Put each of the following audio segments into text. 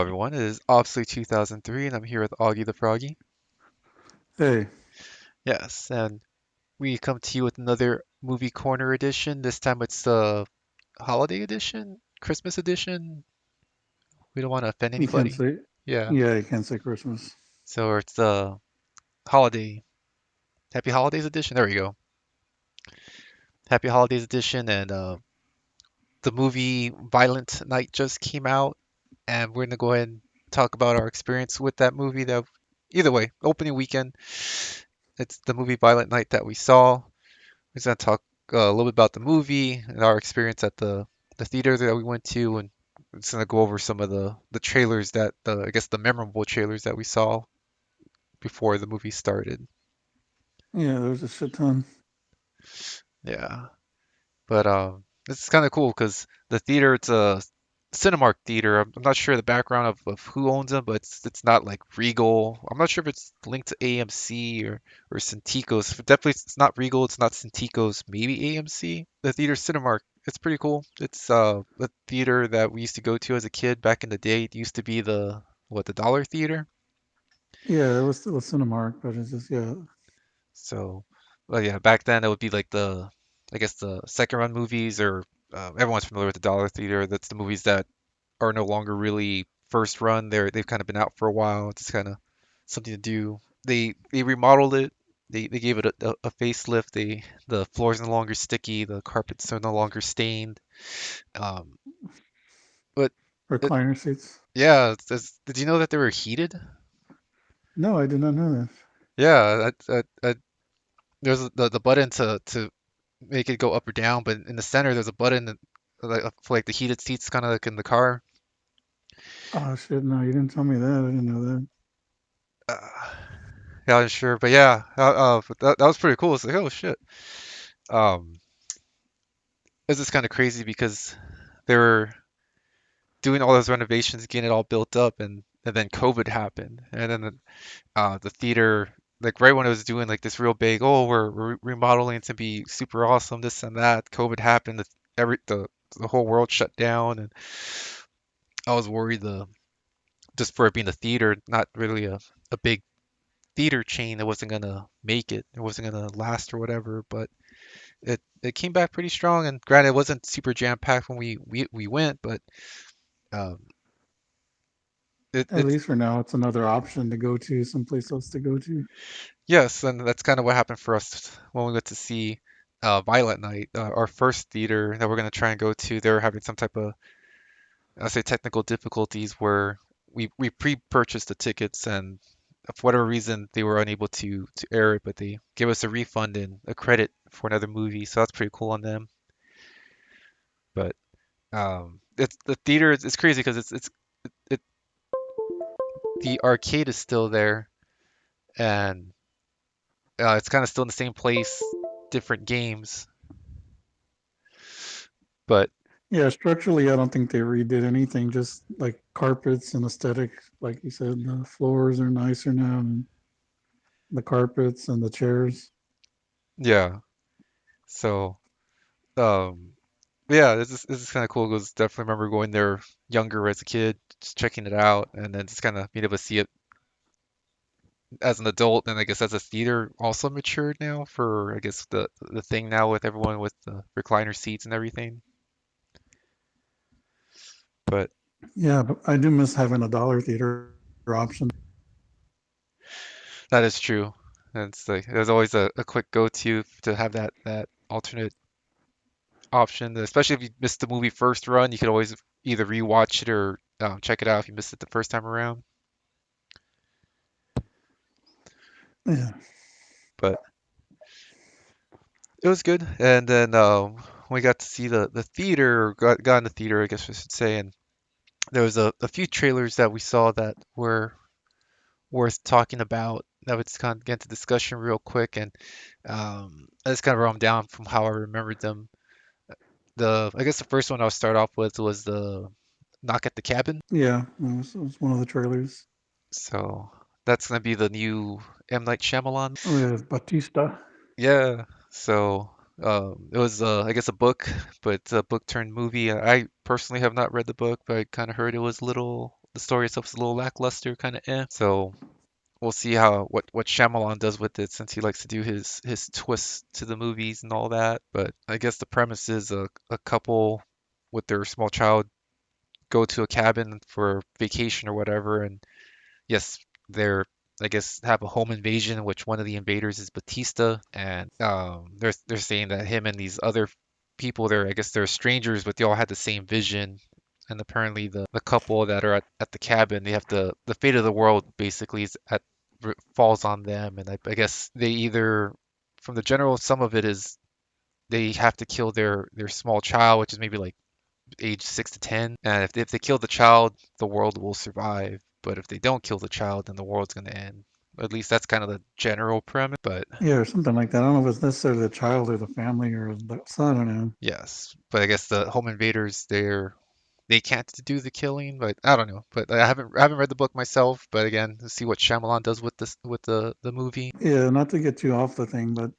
everyone. It is obviously 2003, and I'm here with Augie the Froggy. Hey, Yes, and we come to you with another Movie Corner edition. This time it's the holiday edition, Christmas edition. We don't want to offend you can't anybody. say, Yeah, yeah, you can't say Christmas. so it's the holiday, Happy Holidays edition. There we go. Happy Holidays edition, and the movie Violent Night just came out, and we're gonna go ahead and talk about our experience with that movie. That either way, opening weekend, it's the movie Violent Night that we saw. We're gonna talk a little bit about the movie and our experience at the theater that we went to, and we're just gonna go over some of the trailers that the I guess the memorable trailers that we saw before the movie started. Yeah, there's a shit ton. Yeah, but this is kind of cool because the theater it's a Cinemark theater. I'm not sure the background of who owns them, but it's not like Regal. I'm not sure if it's linked to AMC or Cintico's. Definitely it's not Regal. It's not Cintico's. Maybe AMC. The theater Cinemark. It's pretty cool. It's a theater that we used to go to as a kid back in the day. It used to be the Dollar Theater. Yeah, it was still a Cinemark, but it's just yeah, So, well, yeah, back then it would be like I guess the second run movies, or everyone's familiar with the Dollar Theater. That's the movies that are no longer really first run. They've kind of been out for a while. It's kind of something to do. They remodeled it. They gave it a facelift. The floor's no longer sticky. The carpets are no longer stained. Um, but it, recliner seats. yeah, did you know that they were heated? No, I did not know that. Yeah, there's the button to make it go up or down, but in the center there's a button for like the heated seats, kind of like in the car. Oh shit, no, you didn't tell me that. I didn't know that. Uh, yeah, I'm sure, but yeah, but that was pretty cool. It's like, oh shit. Um, it's just kind of crazy because they were doing all those renovations, getting it all built up, and then COVID happened, and then the theater, like right when it was doing like this real big, oh, we're remodeling to be super awesome, this and that. COVID happened. Every the whole world shut down, and I was worried the just for it being a theater, not really a big theater chain, it wasn't gonna make it. It wasn't gonna last or whatever, but it came back pretty strong. And granted, it wasn't super jam packed when we went, but um, At it's least for now, it's another option to go to, someplace else to go to. yes, and that's kind of what happened for us when we went to see Violet Night, our first theater that we're gonna try and go to. They were having some type of, I say, technical difficulties where we pre-purchased the tickets, and for whatever reason they were unable to air it, but they gave us a refund and a credit for another movie, so that's pretty cool on them. But it's the theater. It's crazy because it the arcade is still there, and it's kind of still in the same place, different games. But Yeah, structurally, I don't think they redid anything. Just like carpets and aesthetic, like you said, the floors are nicer now, and the carpets and the chairs. yeah, so um, yeah, this is kind of cool because definitely remember going there younger as a kid, just checking it out, and then just kind of being able to see it as an adult, and I guess as a theater also matured now for I guess the thing now with everyone with the recliner seats and everything. But Yeah, but I do miss having a dollar theater option. that is true. And it's like there's always a quick go-to to have that alternate option, especially if you missed the movie first run, you could always either rewatch it or check it out if you missed it the first time around. Yeah, But it was good. And then we got to see the theater, or got in the theater, I guess I should say, and there was a few trailers that we saw that were worth talking about. That would just kind of get into discussion real quick, and I just kind of wrote them down from how I remembered them. I guess the first one I'll start off with was the Knock at the Cabin. yeah, it was one of the trailers. So that's gonna be the new M. Night Shyamalan. Oh yeah, Batista. Yeah. So it was I guess a book, but it's a book turned movie. I personally have not read the book, but I kind of heard it was a little the story itself is a little lackluster, kind of eh. So we'll see how what Shyamalan does with it since he likes to do his twists to the movies and all that. But I guess the premise is a couple with their small child go to a cabin for vacation or whatever, and yes, they're I guess have a home invasion, which one of the invaders is Batista, and they're saying that him and these other people, I guess they're strangers, but they all had the same vision. And apparently the couple that are at the cabin, they have the fate of the world basically is falls on them, and I guess they either from the general sum of it is they have to kill their small child, which is maybe like age 6 to 10. And if they kill the child, the world will survive. But if they don't kill the child, then the world's going to end. At least that's kind of the general premise. But Yeah, or something like that. I don't know if it's necessarily the child or the family or the son. I don't know. yes, but I guess the home invaders, they can't do the killing. But I don't know. But I haven't read the book myself. But again, to see what Shyamalan does with this with the movie. Yeah, not to get too off the thing, but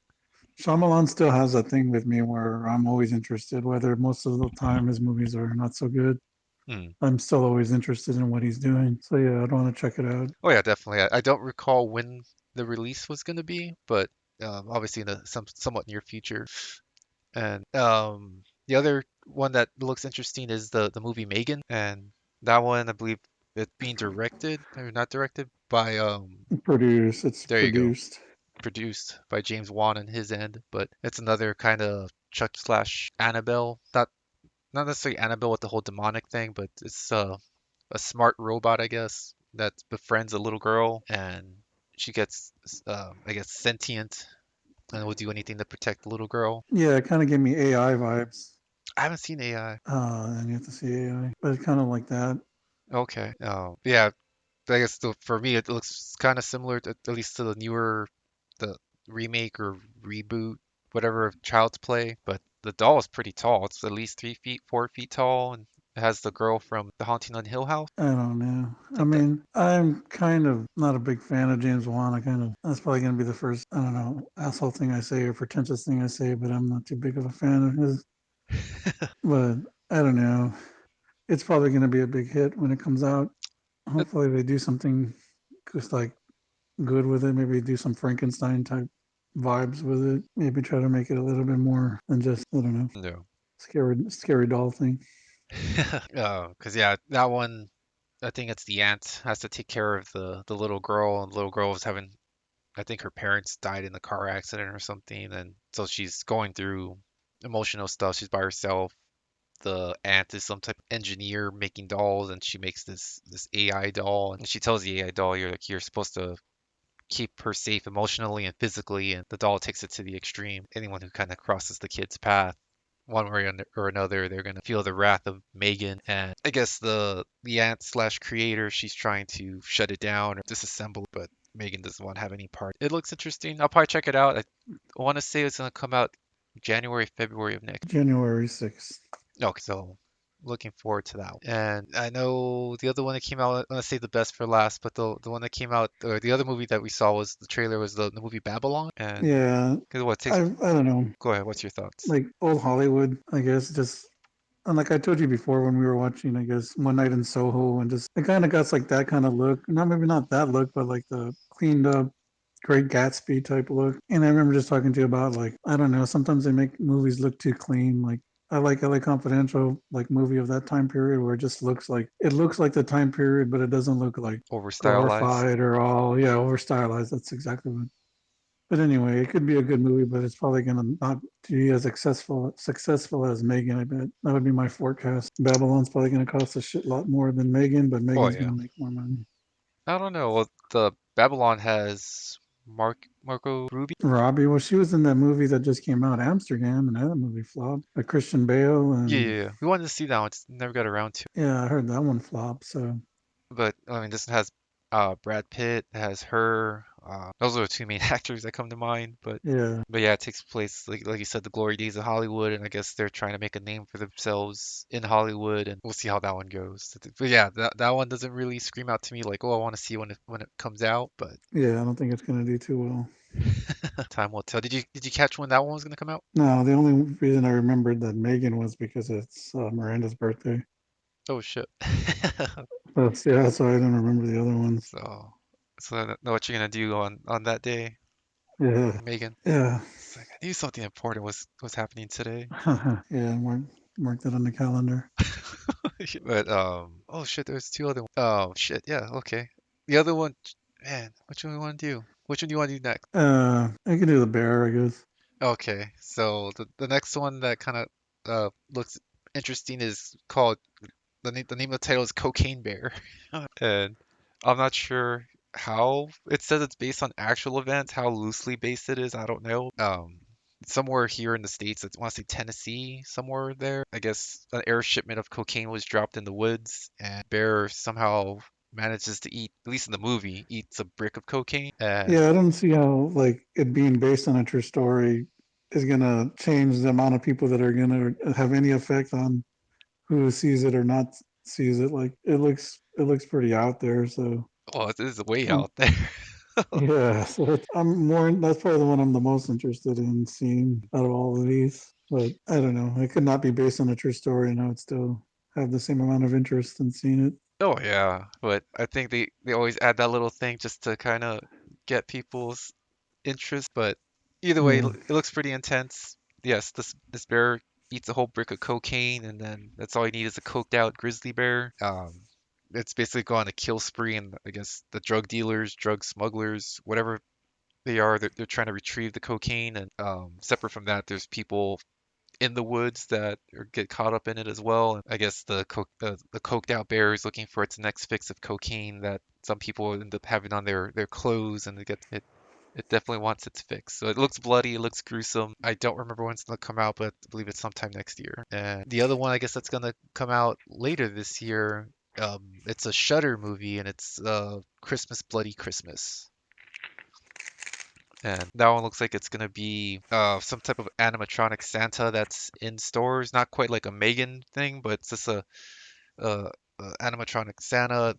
Shyamalan still has that thing with me where I'm always interested, whether most of the time his movies are not so good. Hmm. I'm still always interested in what he's doing. So yeah, I'd want to check it out. Oh yeah, definitely. I don't recall when the release was going to be, but obviously in the somewhat near future. And the other one that looks interesting is the movie Megan, and that one I believe it's being directed or not directed by It's there you go, produced. produced by James Wan on his end, but it's another kind of Chucky slash Annabelle, not necessarily Annabelle with the whole demonic thing, but it's a smart robot I guess that befriends a little girl, and she gets I guess sentient and will do anything to protect the little girl. Yeah, it kind of gave me AI vibes. I haven't seen AI. And you have to see AI, but it's kind of like that. Okay. Yeah, I guess for me it looks kind of similar to, at least to the newer, the remake or reboot, whatever of Child's Play. But the doll is pretty tall. It's at least 3 feet, 4 feet tall, and it has the girl from The Haunting on Hill House. I don't know. I I think that. mean, I'm kind of not a big fan of James Wan. That's probably going to be the first, I don't know, asshole thing I say or pretentious thing I say, but I'm not too big of a fan of his. But I don't know. It's probably going to be a big hit when it comes out. It, Hopefully they do something just like good with it. Maybe do some Frankenstein type vibes with it. Maybe try to make it a little bit more than just, I don't know, no. scary doll thing. Because yeah, that one. I think it's the aunt has to take care of the little girl, and the little girl was having. I think her parents died in a car accident or something, and so she's going through emotional stuff. She's by herself. The aunt is some type of engineer making dolls, and she makes this AI doll, and she tells the AI doll you're supposed to keep her safe emotionally and physically, and the doll takes it to the extreme. Anyone who kind of crosses the kid's path one way or another, they're gonna feel the wrath of Megan. And I guess the aunt slash creator, she's trying to shut it down or disassemble, but Megan doesn't want to have any part. It looks interesting. I'll probably check it out. I want to say it's gonna come out January, February of next. January 6th. Okay, so looking forward to that. And I know the other one that came out, I'm gonna say the best for last, but the one that came out, or the other movie that we saw was the trailer was the movie Babylon. And Yeah, because what takes, I don't know. go ahead, what's your thoughts? Like old Hollywood, I guess, just and like I told you before when we were watching, I guess One Night in Soho, and just it kind of got like that kind of look. Not maybe not that look, but like the cleaned up, Great Gatsby type look. And I remember just talking to you about like I don't know. Sometimes they make movies look too clean. Like I like LA Confidential, like movie of that time period where it looks like the time period, but it doesn't look like Over stylized? glorified or all over stylized. That's exactly what. But anyway, it could be a good movie, but it's probably going to not be as successful as Megan. I bet that would be my forecast. Babylon's probably going to cost a shit lot more than Megan, but Oh Megan's going yeah. to make more money. I don't know. Well, the Babylon has Marco Ruby. Robbie, well, she was in that movie that just came out, Amsterdam, and that movie flopped. By Christian Bale, Yeah, and yeah, yeah. We wanted to see that one, just never got around to. yeah, I heard that one flop. So But I mean, this one has Brad Pitt, it has her. Those are the two main actors that come to mind. yeah, But yeah, it takes place like you said, the glory days of Hollywood, and I guess they're trying to make a name for themselves in Hollywood, and we'll see how that one goes. But yeah, that one doesn't really scream out to me like, oh, I want to see when it comes out, but yeah, I don't think it's going to do too well. time will tell. Did you catch when that one was gonna come out? No, the only reason I remembered that Megan was because it's Miranda's birthday. Oh shit. That's why I don't remember the other ones. So, so I don't know what you're gonna do on that day, Yeah, Megan. yeah, It's like I knew something important was happening today. yeah. Mark that on the calendar. But oh shit, there's two other. Oh shit, yeah, okay. The other one, man, which one do we want to do? Which one do you want to do next? I can do the bear, I guess. Okay, so the next one that kind of looks interesting is called the name of the title is Cocaine Bear, and I'm not sure how it says it's based on actual events, how loosely based it is, I don't know. Somewhere here in the States, I want to say Tennessee, somewhere there. I guess an air shipment of cocaine was dropped in the woods, and Bear somehow manages to eat, at least in the movie, eats a brick of cocaine, and Yeah, I don't see how like it being based on a true story is gonna change the amount of people that are gonna have any effect on who sees it or not sees it. Like it looks pretty out there. So well, it is way um, out there. yeah, so I'm more. That's probably the one I'm the most interested in seeing out of all of these. But I don't know. It could not be based on a true story, and I would still have the same amount of interest in seeing it. Oh yeah, but I think they always add that little thing just to kind of get people's interest. But either way, Yeah, it looks pretty intense. Yes, this bear eats a whole brick of cocaine, and then that's all you need is a coked out grizzly bear. It's basically go on a kill spree, and I guess the drug dealers, drug smugglers, whatever they are, they're trying to retrieve the cocaine. And separate from that, there's people in the woods that get caught up in it as well. And I guess the coked out bear is looking for its next fix of cocaine that some people end up having on their clothes, and it definitely wants its fix. So it looks bloody, it looks gruesome. I don't remember when it's gonna come out, but I believe it's sometime next year. And the other one, I guess that's gonna come out later this year. It's a Shudder movie, and it's Christmas Bloody Christmas. And that one looks like it's gonna be some type of animatronic Santa that's in stores. Not quite like a Megan thing, but it's just a, a animatronic Santa.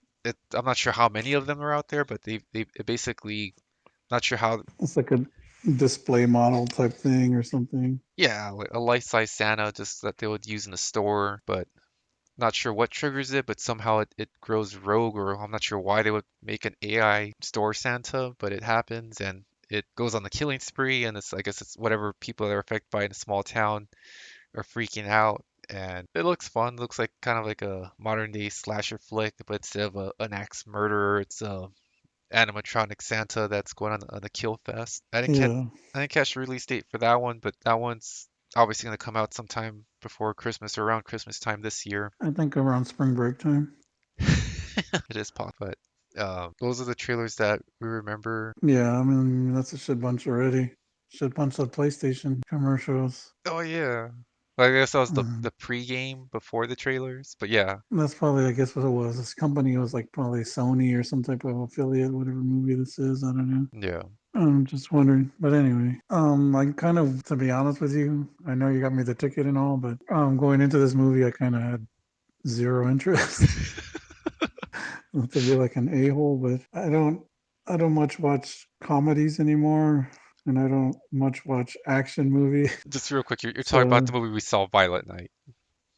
I'm not sure how many of them are out there, but they it basically not sure how. it's like a display model type thing or something. Yeah, like a life-size Santa, just that they would use in a store, but not sure what triggers it, but somehow it grows rogue, or I'm not sure why they would make an AI store Santa, but it happens and it goes on the killing spree, and I guess it's whatever people that are affected by it in a small town are freaking out. And it looks fun. Looks like kind of like a modern day slasher flick, but instead of an axe murderer, it's a animatronic Santa that's going on a kill fest. Yeah, I didn't catch the release date for that one, but that one's obviously going to come out sometime before Christmas or around Christmas time this year. I think around spring break time. It is pop, but those are the trailers that we remember. Yeah, I mean that's a shit bunch already. Shit bunch of PlayStation commercials. Oh yeah. Well, I guess that was Um, the pre-game before the trailers, but yeah, that's probably, I guess, what it was. This company was like probably Sony or some type of affiliate, whatever movie this is. I don't know. yeah. I'm just wondering. But anyway, I kind of, to be honest with you, I know you got me the ticket and all, but going into this movie, I kind of had zero interest. Not to be like an a-hole, but I don't much watch comedies anymore, and I don't much watch action movie. Just real quick, you're talking about So the movie we saw, Violet Night.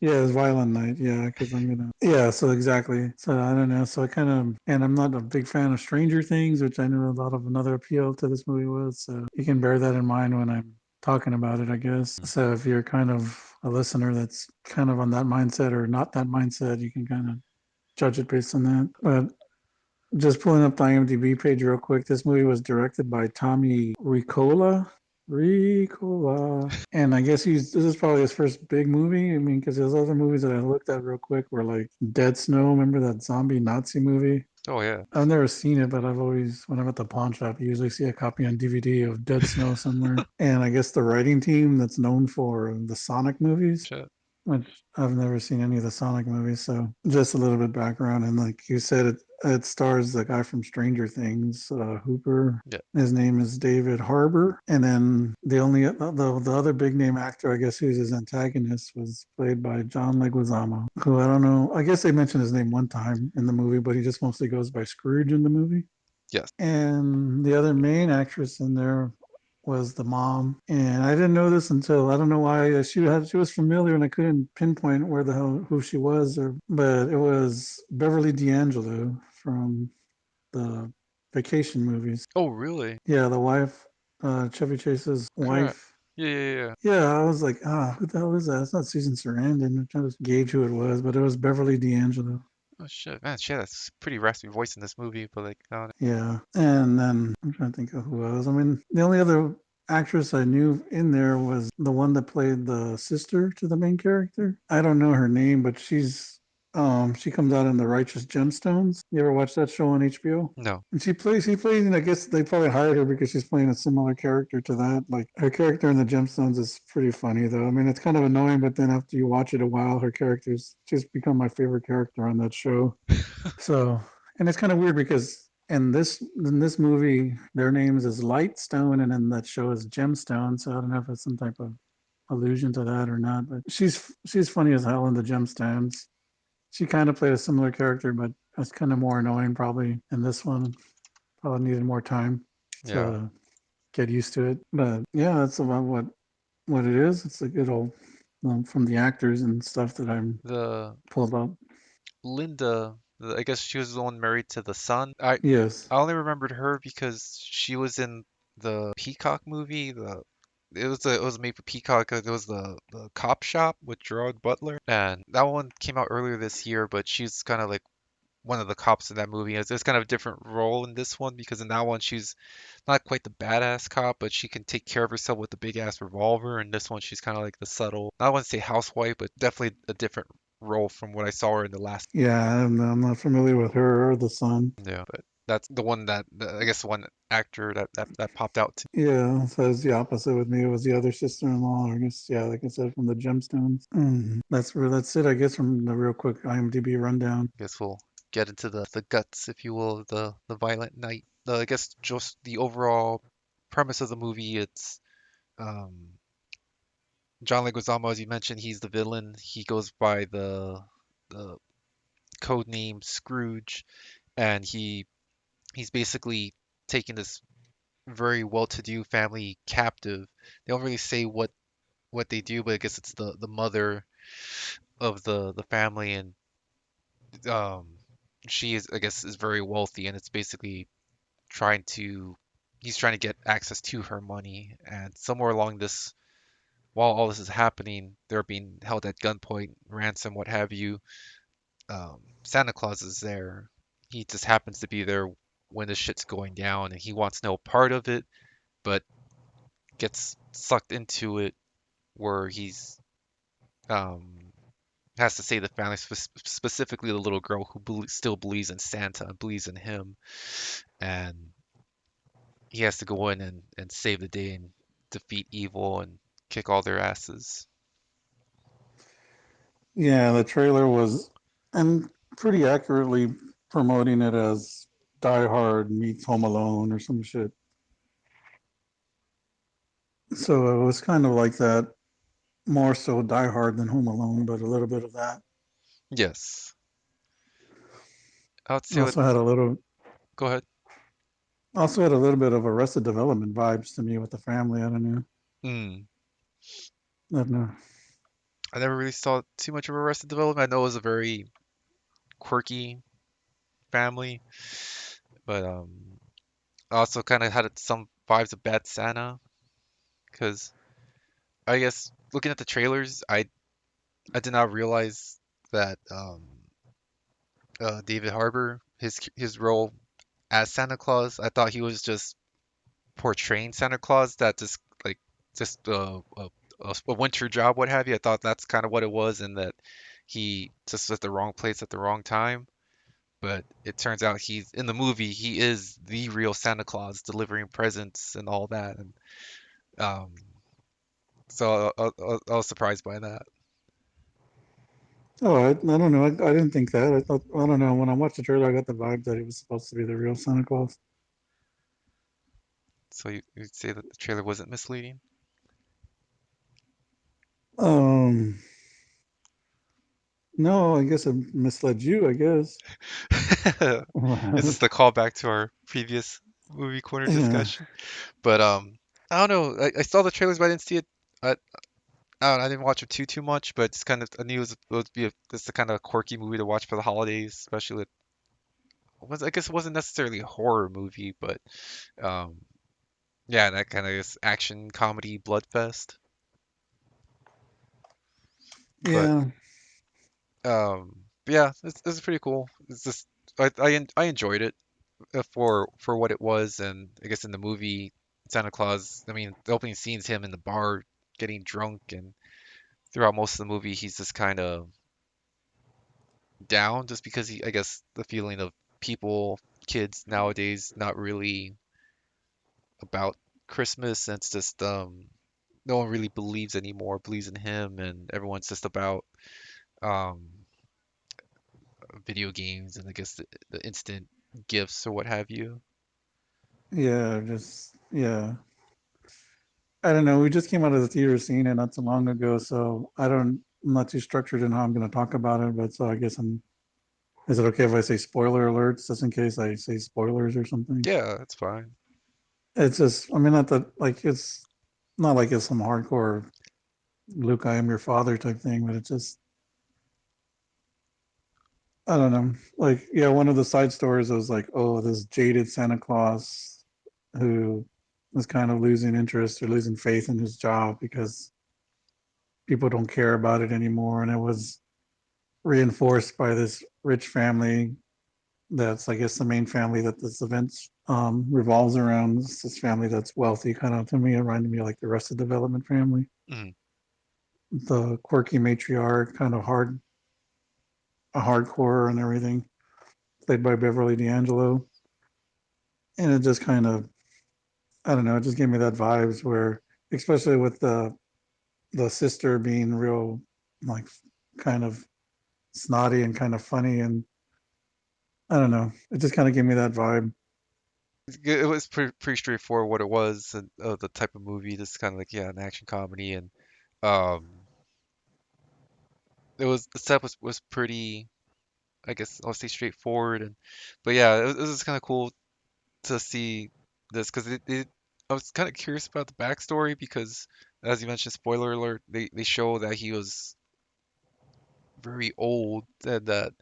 yeah, it's Violent Night. Yeah, because I'm gonna. Yeah, so exactly. So I don't know. So I kind of, and I'm not a big fan of Stranger Things, which I know a lot of another appeal to this movie was. So you can bear that in mind when I'm talking about it, I guess. Mm. So if you're kind of a listener that's kind of on that mindset or not that mindset, you can kind of judge it based on that. But just pulling up the IMDb page real quick. This movie was directed by Tommy Ricola. Ricola. And I guess this is probably his first big movie. I mean, because there's other movies that I looked at real quick were like Dead Snow. Remember that zombie Nazi movie? Oh yeah. I've never seen it, but I've always, when I'm at the pawn shop, you usually see a copy on DVD of Dead Snow somewhere. And I guess the writing team that's known for the Sonic movies, Shit. which I've never seen any of the Sonic movies. So just a little bit background. And like you said, it stars the guy from Stranger Things, Hooper. Yeah. His name is David Harbour. And then the other big name actor, I guess, who's his antagonist was played by John Leguizamo, who I don't know. I guess they mentioned his name one time in the movie, but he just mostly goes by Scrooge in the movie. Yes. And the other main actress in there, was the mom, and I didn't know this until I don't know why she was familiar, and I couldn't pinpoint where the hell who she was, or but it was Beverly D'Angelo from the Vacation movies. Oh, really? Yeah, the wife, Chevy Chase's Crap. wife. Yeah, yeah, yeah. Yeah, I was like, who the hell is that? It's not Susan Sarandon. I'm trying to gauge who it was, but it was Beverly D'Angelo. Oh shit, man, she had a pretty raspy voice in this movie, but like, I don't Yeah. And then I'm trying to think of who else. I mean, the only other actress I knew in there was the one that played the sister to the main character. I don't know her name, but she comes out in the Righteous Gemstones. You ever watch that show on HBO? know. And she plays, and I guess they probably hired her because she's playing a similar character to that. Like her character in the Gemstones is pretty funny though. I mean, it's kind of annoying, but then after you watch it a while, her character's just become my favorite character on that show. So, and it's kind of weird because in this movie, their names is Lightstone, and in that show is Gemstone. So I don't know if it's some type of allusion to that or not. But she's funny as hell in the Gemstones. She kind of played a similar character, but that's kind of more annoying probably in this one. Probably needed more time Yeah. to get used to it. But yeah, that's about what it is. It's a good old from the actors and stuff that I'm The pulled up. Linda, I guess she was the one married to the son. I Yes. I only remembered her because she was in the Peacock movie. It was made for Peacock. It was the Cop Shop with Gerard Butler, and that one came out earlier this year. But she's kind of like one of the cops in that movie. It's kind of a different role in this one because in that one she's not quite the badass cop, but she can take care of herself with the big ass revolver. And this one she's kind of like the subtle, I wouldn't say housewife, but definitely a different role from what I saw her in the last. Yeah, I'm not familiar with her or the son. Yeah, but that's the one I guess one actor that popped out to Yeah, so it's the opposite with me. It was the other sister-in-law. I guess, yeah, like I said, from the Gemstones. That's it, I guess, from the real quick IMDb rundown. me. I guess we'll get into the guts, if you will, of the violent night. I guess just the overall premise of the movie. It's um, John Leguizamo, as you mentioned, he's the villain. He goes by the code name Scrooge, and he's basically taking this very well-to-do family captive. They don't really say what they do, but I guess it's the mother of the family, and um, she is, I guess, is very wealthy, and it's basically trying to he's trying to get access to her money, and somewhere along this, while all this is happening, they're being held at gunpoint, ransom, what have you. Santa Claus is there. He just happens to be there when the shit's going down, and he wants no part of it, but gets sucked into it where he's um has to save the family, specifically the little girl who still believes in Santa and believes in him, and he has to go in and save the day and defeat evil and kick all their asses. Yeah, the trailer was, and pretty accurately promoting it as Die Hard meets Home Alone or some shit. So it was kind of like that, more so Die Hard than Home Alone, but a little bit of that. Yes, I would say what. Also had a little, Go ahead. also had a little bit of Arrested Development vibes to me with the family. I don't know. Mm. I don't know. I never really saw too much of Arrested Development. I know it was a very quirky family, but I also kind of had some vibes of Bad Santa because I guess looking at the trailers, I did not realize that David Harbour, his role as Santa Claus, I thought he was just portraying Santa Claus that just like just a winter job, what have you. I thought that's kind of what it was, and that he just was at the wrong place at the wrong time. But it turns out he's in the movie. He is the real Santa Claus, delivering presents and all that. And um, so I was surprised by that. Oh, I don't know. I didn't think that. I thought, I don't know. When I watched the trailer, I got the vibe that he was supposed to be the real Santa Claus. So you'd say that the trailer wasn't misleading? Um, no, I guess I misled you, I guess. Is this the callback to our previous movie corner Yeah. discussion? But I don't know. I saw the trailers, but I didn't see it. I, I don't know, I didn't watch it too much, but it's kind of I knew it would be it's the kind of quirky movie to watch for the holidays, especially with was I guess it wasn't necessarily a horror movie, but um yeah, that kind of action comedy bloodfest. But Yeah, yeah, it's pretty cool. It's just I enjoyed it for what it was, and I guess in the movie Santa Claus, I mean, the opening scene's him in the bar getting drunk, and throughout most of the movie he's just kind of down just because I guess the feeling of people, kids nowadays, not really about Christmas. And it's just no one really believes in him, and everyone's just about um, video games and I guess the instant gifts or what have you. yeah, just yeah. I don't know. We just came out of the theater seeing it not too long ago, so I'm not too structured in how I'm going to talk about it. But so I guess I'm. Is it okay if I say spoiler alerts, just in case I say spoilers or something? Yeah, that's fine. It's just, I mean, not that like it's not like it's some hardcore Luke, I am your father type thing, but it's just, I don't know. Like, yeah, one of the side stories was like, oh, this jaded Santa Claus who was kind of losing interest or losing faith in his job because people don't care about it anymore. And it was reinforced by this rich family that's, I guess, the main family that this event revolves around. It's this family that's wealthy, kind of to me, it reminded me of like the Arrested Development family. Mhm. The quirky matriarch, kind of a hardcore and everything, played by Beverly D'Angelo. And it just kind of, I don't know, it just gave me that vibes where, especially with the sister being real, like, kind of snotty and kind of funny, and I don't know, it just kind of gave me that vibe. It was pretty straightforward what it was, and the type of movie, just kind of like yeah, an action comedy, and um, it was the setup was pretty, I guess I'll say straightforward, and but yeah, it was kind of cool to see this because I was kind of curious about the backstory because, as you mentioned, spoiler alert, they show that he was very old and that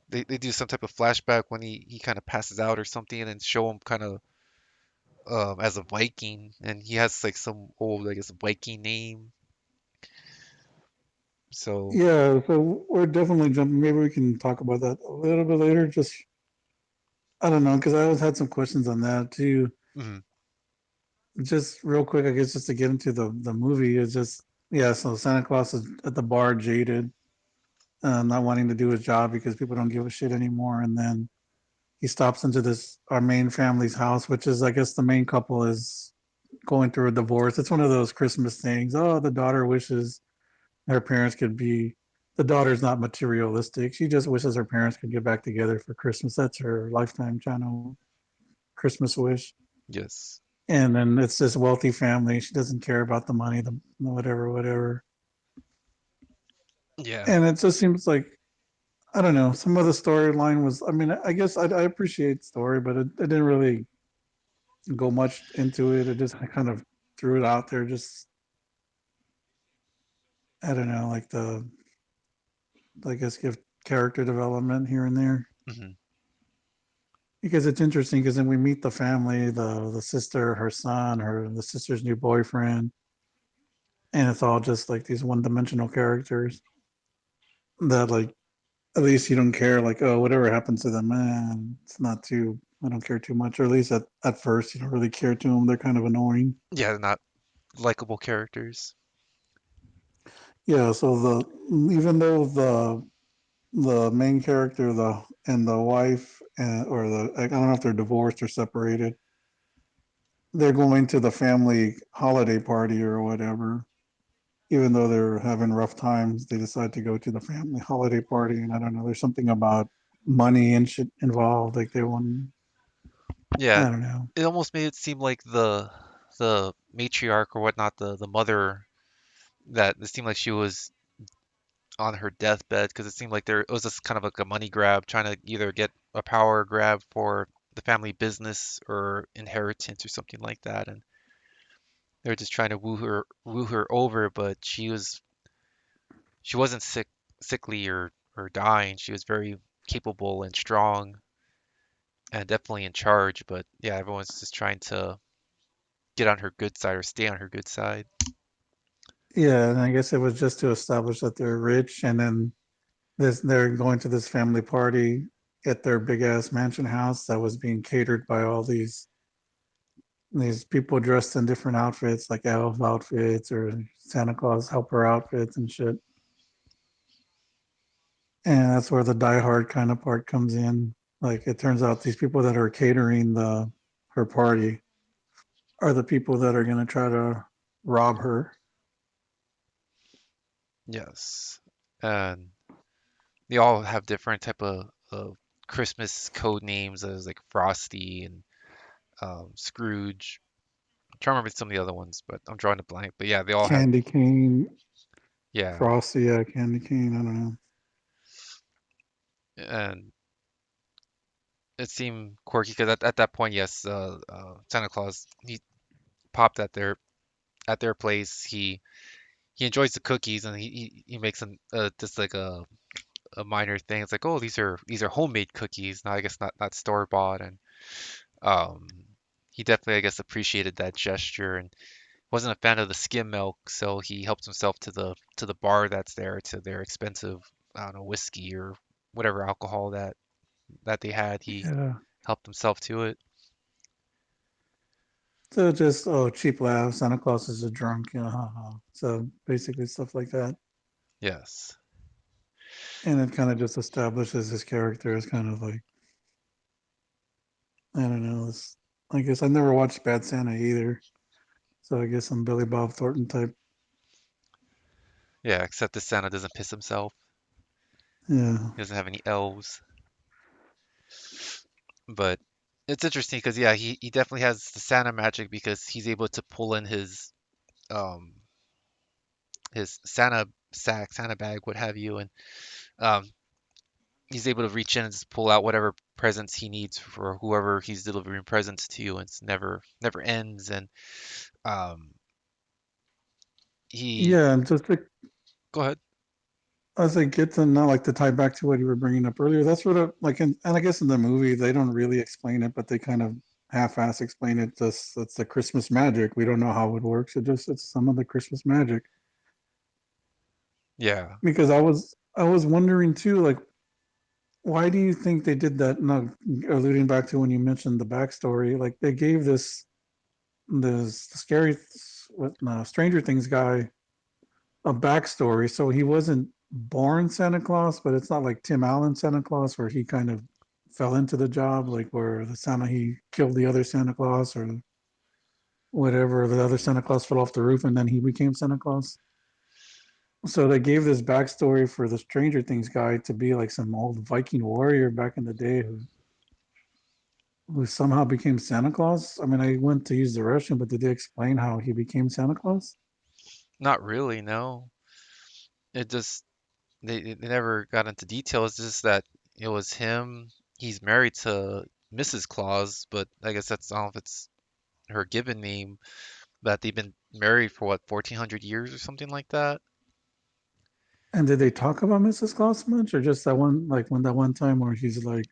they do some type of flashback when he kind of passes out or something and then show him kind of as a Viking and he has like some old I guess Viking name. So Yeah, so we're definitely jumping. Maybe we can talk about that a little bit later. Just, I don't know, because I always had some questions on that too. mhm, Just real quick, I guess, just to get into the movie is just, yeah. So Santa Claus is at the bar, jaded, not wanting to do his job because people don't give a shit anymore, and then he stops into this our main family's house, which is, I guess, the main couple is going through a divorce. It's one of those Christmas things. Oh, the daughter wishes her parents could be. The daughter's not materialistic. She just wishes her parents could get back together for Christmas. That's her Lifetime channel Christmas wish. yes, And then it's this wealthy family. She doesn't care about the money, the whatever, whatever. yeah, And it just seems like, I don't know. Some of the storyline was. I mean, I guess I appreciate story, but it didn't really go much into it. It just kind of threw it out there. Just, I don't know, like the, I guess, give character development here and there, mhm, because it's interesting because then we meet the family, the sister, her son, her the sister's new boyfriend, and it's all just like these one dimensional characters that, like, at least you don't care, like, oh, whatever happens to them, man, it's not too, I don't care too much, or at least at first you don't really care to them. They're kind of annoying. yeah, they're not likable characters. Yeah, so even though the main character, the wife, or I don't know if they're divorced or separated, they're going to the family holiday party or whatever. Even though they're having rough times, they decide to go to the family holiday party. And I don't know, there's something about money and shit involved. Like they want, I Yeah, don't know. it almost made it seem like the matriarch or whatnot, the mother, that it seemed like she was on her deathbed because it seemed like there it was just kind of like a money grab, trying to either get a power grab for the family business or inheritance or something like that. And They were just trying to woo her over, but she wasn't sickly or dying. She was very capable and strong and definitely in charge. But yeah, everyone's just trying to get on her good side or stay on her good side. Yeah, and I guess it was just to establish that they're rich, and then they're going to this family party at their big ass mansion house that was being catered by all these people dressed in different outfits, like elf outfits or Santa Claus helper outfits and shit. And that's where the diehard kind of part comes in. Like it turns out these people that are catering the her party are the people that are going to try to rob her. Yes, and they all have different type of Christmas code names as like Frosty and Scrooge. I'm trying to remember some of the other ones, but I'm drawing a blank. But yeah, they all have, Candy cane, yeah, Frosty, yeah, candy cane. I don't know. and it seemed quirky because at that point, yes, Santa Claus he popped at their place. He enjoys the cookies and he makes them just like a minor thing. It's like, oh, these are homemade cookies. Now I guess not store bought, and um, he definitely I guess appreciated that gesture and wasn't a fan of the skim milk, so he helped himself to the bar that's there to their expensive I don't know whiskey or whatever alcohol that they had. He Yeah. helped himself to it. So just cheap laughs. Santa Claus is a drunk, you know. Haha. So basically stuff like that, Yes. and it kind of just establishes his character as kind of like I don't know. I guess I never watched Bad Santa either, so I guess I'm Billy Bob Thornton type. Yeah, except the Santa doesn't piss himself. Yeah. He doesn't have any elves. But it's interesting because yeah, he definitely has the Santa magic because he's able to pull in um his Santa sack, Santa bag, what have you, and um he's able to reach in and just pull out whatever presents he needs for whoever he's delivering presents to, and it's never ends. And um he Yeah, and just like go ahead. as I get to now, like to tie back to what you were bringing up earlier, that's what like, and I guess in the movie they don't really explain it, but they kind of half-ass explain it. Just it's the Christmas magic. We don't know how it works. It's some of the Christmas magic. Yeah, Because I was wondering too, like, why do you think they did that? Now, alluding back to when you mentioned the backstory, like they gave this scary what Stranger Things guy a backstory. So he wasn't born Santa Claus, but it's not like Tim Allen Santa Claus where he kind of fell into the job, like where the Santa he killed the other Santa Claus or whatever, the other Santa Claus fell off the roof and then he became Santa Claus. So they gave this backstory for the Stranger Things guy to be like some old Viking warrior back in the day who somehow became Santa Claus. I mean, I went to use the restroom, but did they explain how he became Santa Claus? not really, no. It just they never got into details. It's just that it was him. He's married to Mrs. Claus, but I guess that's I don't know if it's her given name. That they've been married for what 1400 years or something like that. And did they talk about Mrs. Claus much, or just that one, like when that one time where he's like,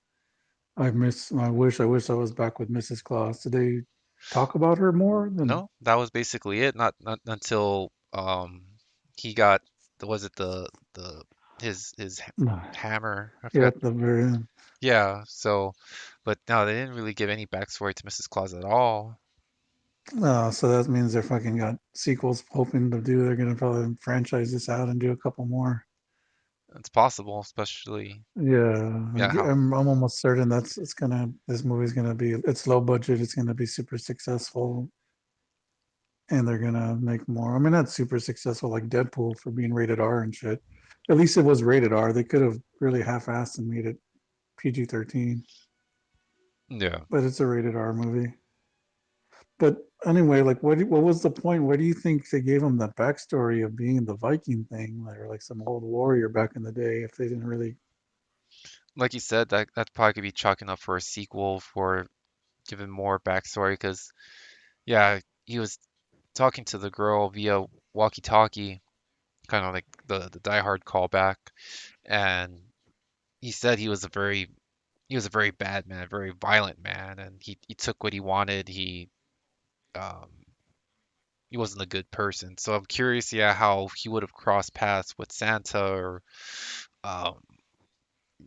I wish I was back with Mrs. Claus." Did they talk about her more than? No, that was basically it. Not until he got was it the hammer? I Yeah, forgot. at the very end. Yeah, so but no, they didn't really give any backstory to Mrs. Claus at all. So that means they're fucking got sequels hoping to do. They're gonna probably franchise this out and do a couple more. It's possible, especially Yeah, yeah, how I'm almost certain it's gonna this movie's gonna be it's low budget. It's gonna be super successful, and they're gonna make more. I mean, not super successful like Deadpool for being rated R and shit. At least it was rated R. They could have really half-assed and made it PG-13, yeah. but it's a rated R movie. But anyway, like, what was the point? Why do you think they gave him that backstory of being the Viking thing, or like some old warrior back in the day? If they didn't really, Like you said, that probably could be chalking up for a sequel for giving more backstory because yeah, he was. talking to the girl via walkie-talkie, kind of like the Die Hard callback, and he said he was a very bad man, a very violent man, and he took what he wanted. Um, he wasn't a good person. So I'm curious, yeah, how he would have crossed paths with Santa or um,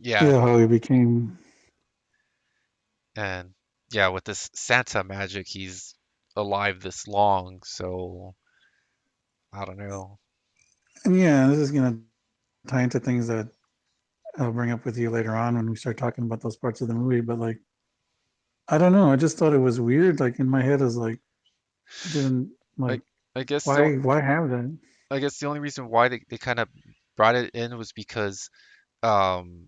yeah, Yeah, how he became. and yeah, with this Santa magic, he's alive this long. So I don't know. And yeah, this is gonna tie into things that I'll bring up with you later on when we start talking about those parts of the movie. But like, I don't know. I just thought it was weird. Like in my head, is like it didn't I like I guess why have that? I guess the only reason why they kind of brought it in was because um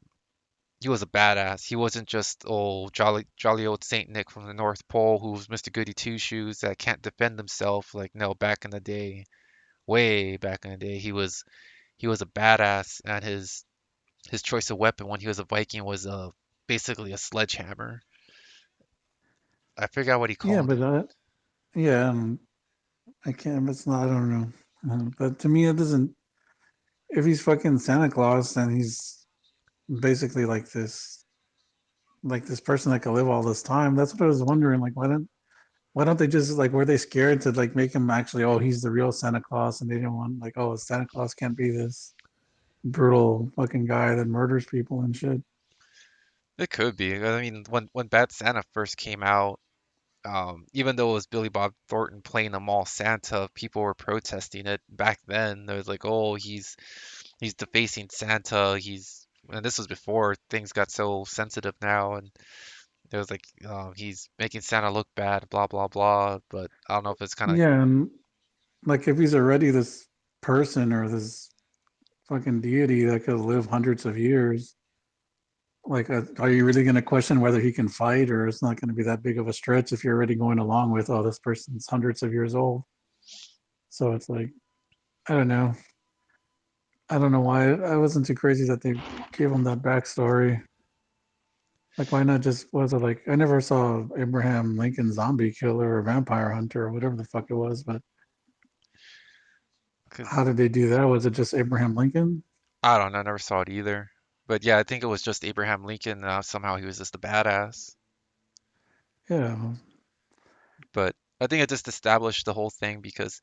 he was a badass. He wasn't just old jolly old Saint Nick from the North Pole who's Mr. Goody Two Shoes that can't defend himself. Like no, back in the day, way back in the day, he was a badass, and his choice of weapon when he was a Viking was basically a sledgehammer. I forgot what he Yeah, called but it. yeah, I can't. It's not. I don't know. But to me, it doesn't. If he's fucking Santa Claus, then he's basically like this person that could live all this time. That's what I was wondering. Like, why don't they just like were they scared to like make him actually? Oh, he's the real Santa Claus, and they didn't want like oh Santa Claus can't be this brutal fucking guy that murders people and shit. It could be. I mean, when Bad Santa first came out, even though it was Billy Bob Thornton playing the mall Santa, people were protesting it back then. There was like, oh, he's defacing Santa. And this was before things got so sensitive now, and there was like, he's making Santa look bad, blah blah blah. But I don't know if it's kind of Yeah, and like if he's already this person or this fucking deity that could live hundreds of years, like are you really going to question whether he can fight, or it's not going to be that big of a stretch if you're already going along with oh this person's hundreds of years old? So it's like I don't know. I don't know why I wasn't too crazy that they gave him that backstory. Like, why not just was it like I never saw Abraham Lincoln zombie killer or vampire hunter or whatever the fuck it was, but how because did they do that? Was it just Abraham Lincoln? I don't know, I never saw it either. But yeah, I think it was just Abraham Lincoln. Somehow he was just a badass. Yeah, But I think it just established the whole thing because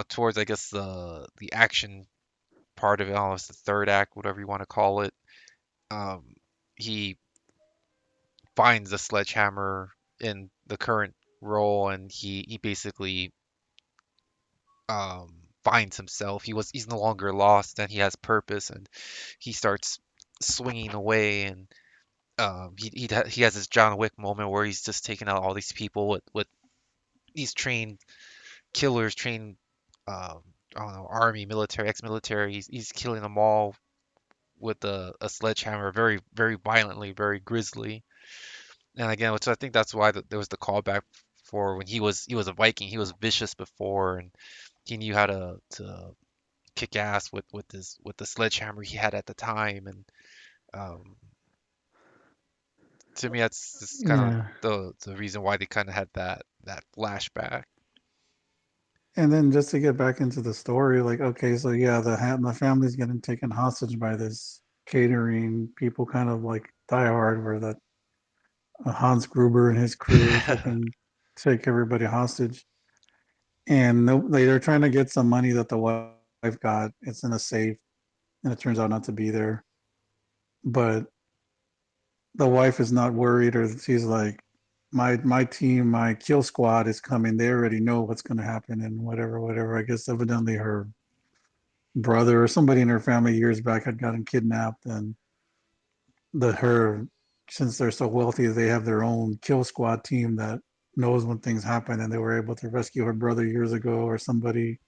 towards I guess the action part of it, almost the third act, whatever you want to call it, um, he finds the sledgehammer in the current role, and he basically um, finds himself. He's no longer lost, and he has purpose, and he starts swinging away, and he has this John Wick moment where he's just taking out all these people with these trained killers, trained um, I don't know, army, military, ex-military. He's killing them all with a sledgehammer, very very violently, very grisly. And again, which I think that's why there was the callback for when he was a Viking. He was vicious before, and he knew how to kick ass with the sledgehammer he had at the time. And um, to me, that's just kind of yeah. the reason why they kind of had that flashback. And then just to get back into the story, like okay, so yeah, the family's getting taken hostage by this catering people, kind of like Die Hard, where that Hans Gruber and his crew fucking take everybody hostage, and no, they're trying to get some money that the wife got. It's in a safe, and it turns out not to be there. But the wife is not worried, or she's like, my team, my kill squad is coming. They already know what's going to happen, and whatever. I guess evidently her brother or somebody in her family years back had gotten kidnapped, and the her since they're so wealthy, they have their own kill squad team that knows when things happen, and they were able to rescue her brother years ago or somebody,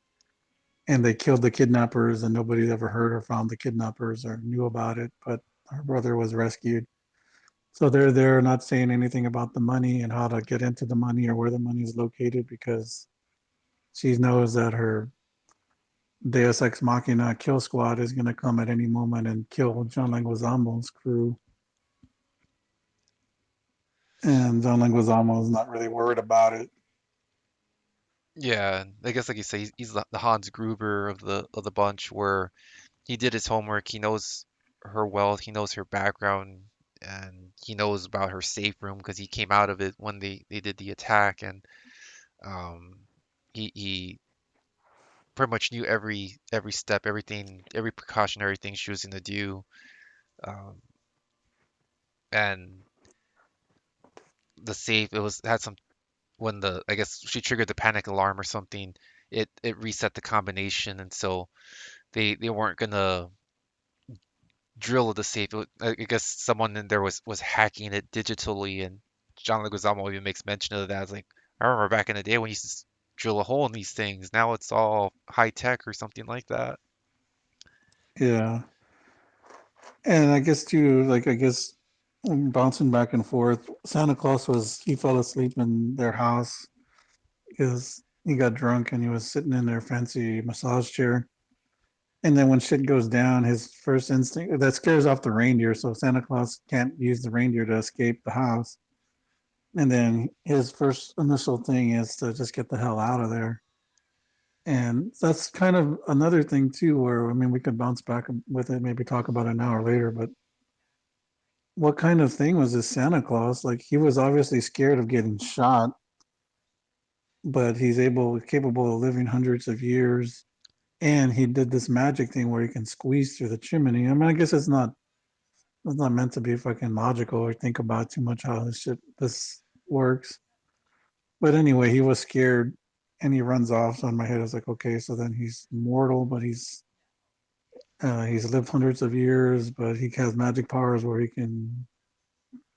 and they killed the kidnappers, and nobody ever heard or found the kidnappers or knew about it, but her brother was rescued. So they're there not saying anything about the money and how to get into the money or where the money is located because she knows that her Deus Ex Machina kill squad is going to come at any moment and kill John Leguizamo's crew. And John Leguizamo is not really worried about it. Yeah, I guess like you say, he's the Hans Gruber of the bunch, where he did his homework. He knows her wealth, he knows her background, and he knows about her safe room because he came out of it when they did the attack, and um, he pretty much knew every step, everything, every precautionary thing she was gonna do. Um, and the safe, it was had some when the I guess she triggered the panic alarm or something. It reset the combination, and so they weren't gonna drill the safe. I guess someone in there was hacking it digitally, and John Leguizamo even makes mention of that. It's like, I remember back in the day when you used to drill a hole in these things. Now it's all high tech or something like that. Yeah, and I guess too, like I guess bouncing back and forth. Santa Claus was he fell asleep in their house because he got drunk and he was sitting in their fancy massage chair. And then when shit goes down, his first instinct that scares off the reindeer, so Santa Claus can't use the reindeer to escape the house. And then his first initial thing is to just get the hell out of there. And that's kind of another thing too, where I mean, we could bounce back with it, maybe talk about it an hour later. But what kind of thing was this Santa Claus? Like he was obviously scared of getting shot, but he's capable of living hundreds of years. And he did this magic thing where he can squeeze through the chimney. I mean, I guess it's not meant to be fucking logical or think about too much how this works. But anyway, he was scared and he runs off. So in my head, I was like, okay, so then he's mortal, but he's lived hundreds of years, but he has magic powers where he can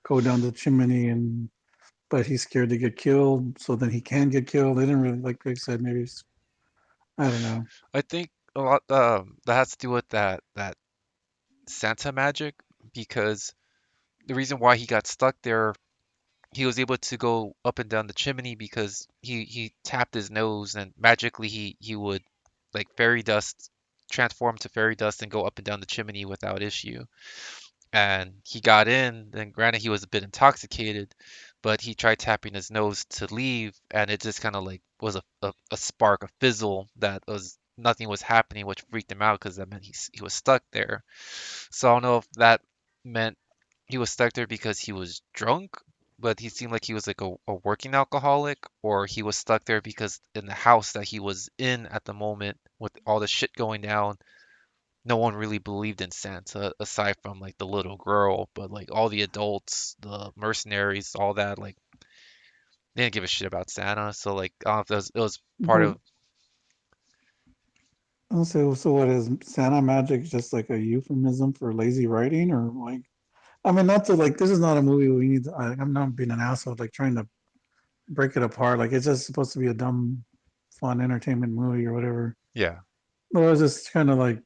go down the chimney and but he's scared to get killed, so then he can get killed. They didn't really like Greg said, maybe I don't know. I think a lot that has to do with that Santa magic, because the reason why he got stuck there, he was able to go up and down the chimney because he tapped his nose, and magically he would like fairy dust transform to fairy dust and go up and down the chimney without issue. And he got in, and granted he was a bit intoxicated, but he tried tapping his nose to leave, and it just kind of like was a spark, a fizzle that was nothing was happening, which freaked him out because that meant he was stuck there. So I don't know if that meant he was stuck there because he was drunk, but he seemed like he was like a working alcoholic, or he was stuck there because in the house that he was in at the moment with all the shit going down, no one really believed in Santa aside from like the little girl, but like all the adults, the mercenaries, all that, like they didn't give a shit about Santa. So like I don't know if it was part But of, I'll say, so what is Santa magic just like a euphemism for lazy writing, or like? I mean, not to like. This is not a movie we need. I'm not being an asshole, like trying to break it apart. Like it's just supposed to be a dumb, fun entertainment movie or whatever. yeah. But I was just kind of like,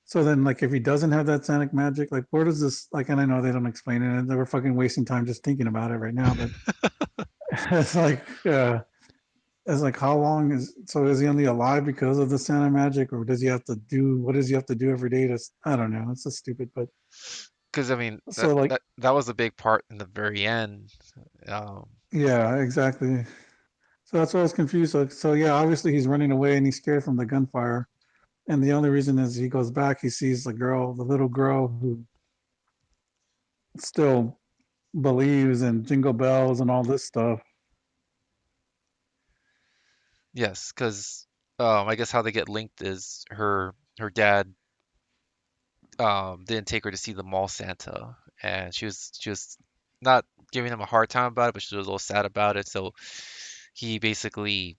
so then like if he doesn't have that Santa magic, like where does this like? And I know they don't explain it, and they were fucking wasting time just thinking about it right now. But it's like, it's like how long is so is he only alive because of the Santa magic, or does he have to do what does he have to do every day to? I don't know. It's just stupid, but Because I mean so like that was a big part in the very end. Um, yeah, exactly. So that's why I was confused. So yeah, obviously he's running away and he's scared from the gunfire. And the only reason is he goes back, he sees the little girl who still believes in jingle bells and all this stuff. yes, because I guess how they get linked is her dad didn't take her to see the mall Santa, and she was not giving him a hard time about it, but she was a little sad about it. So he basically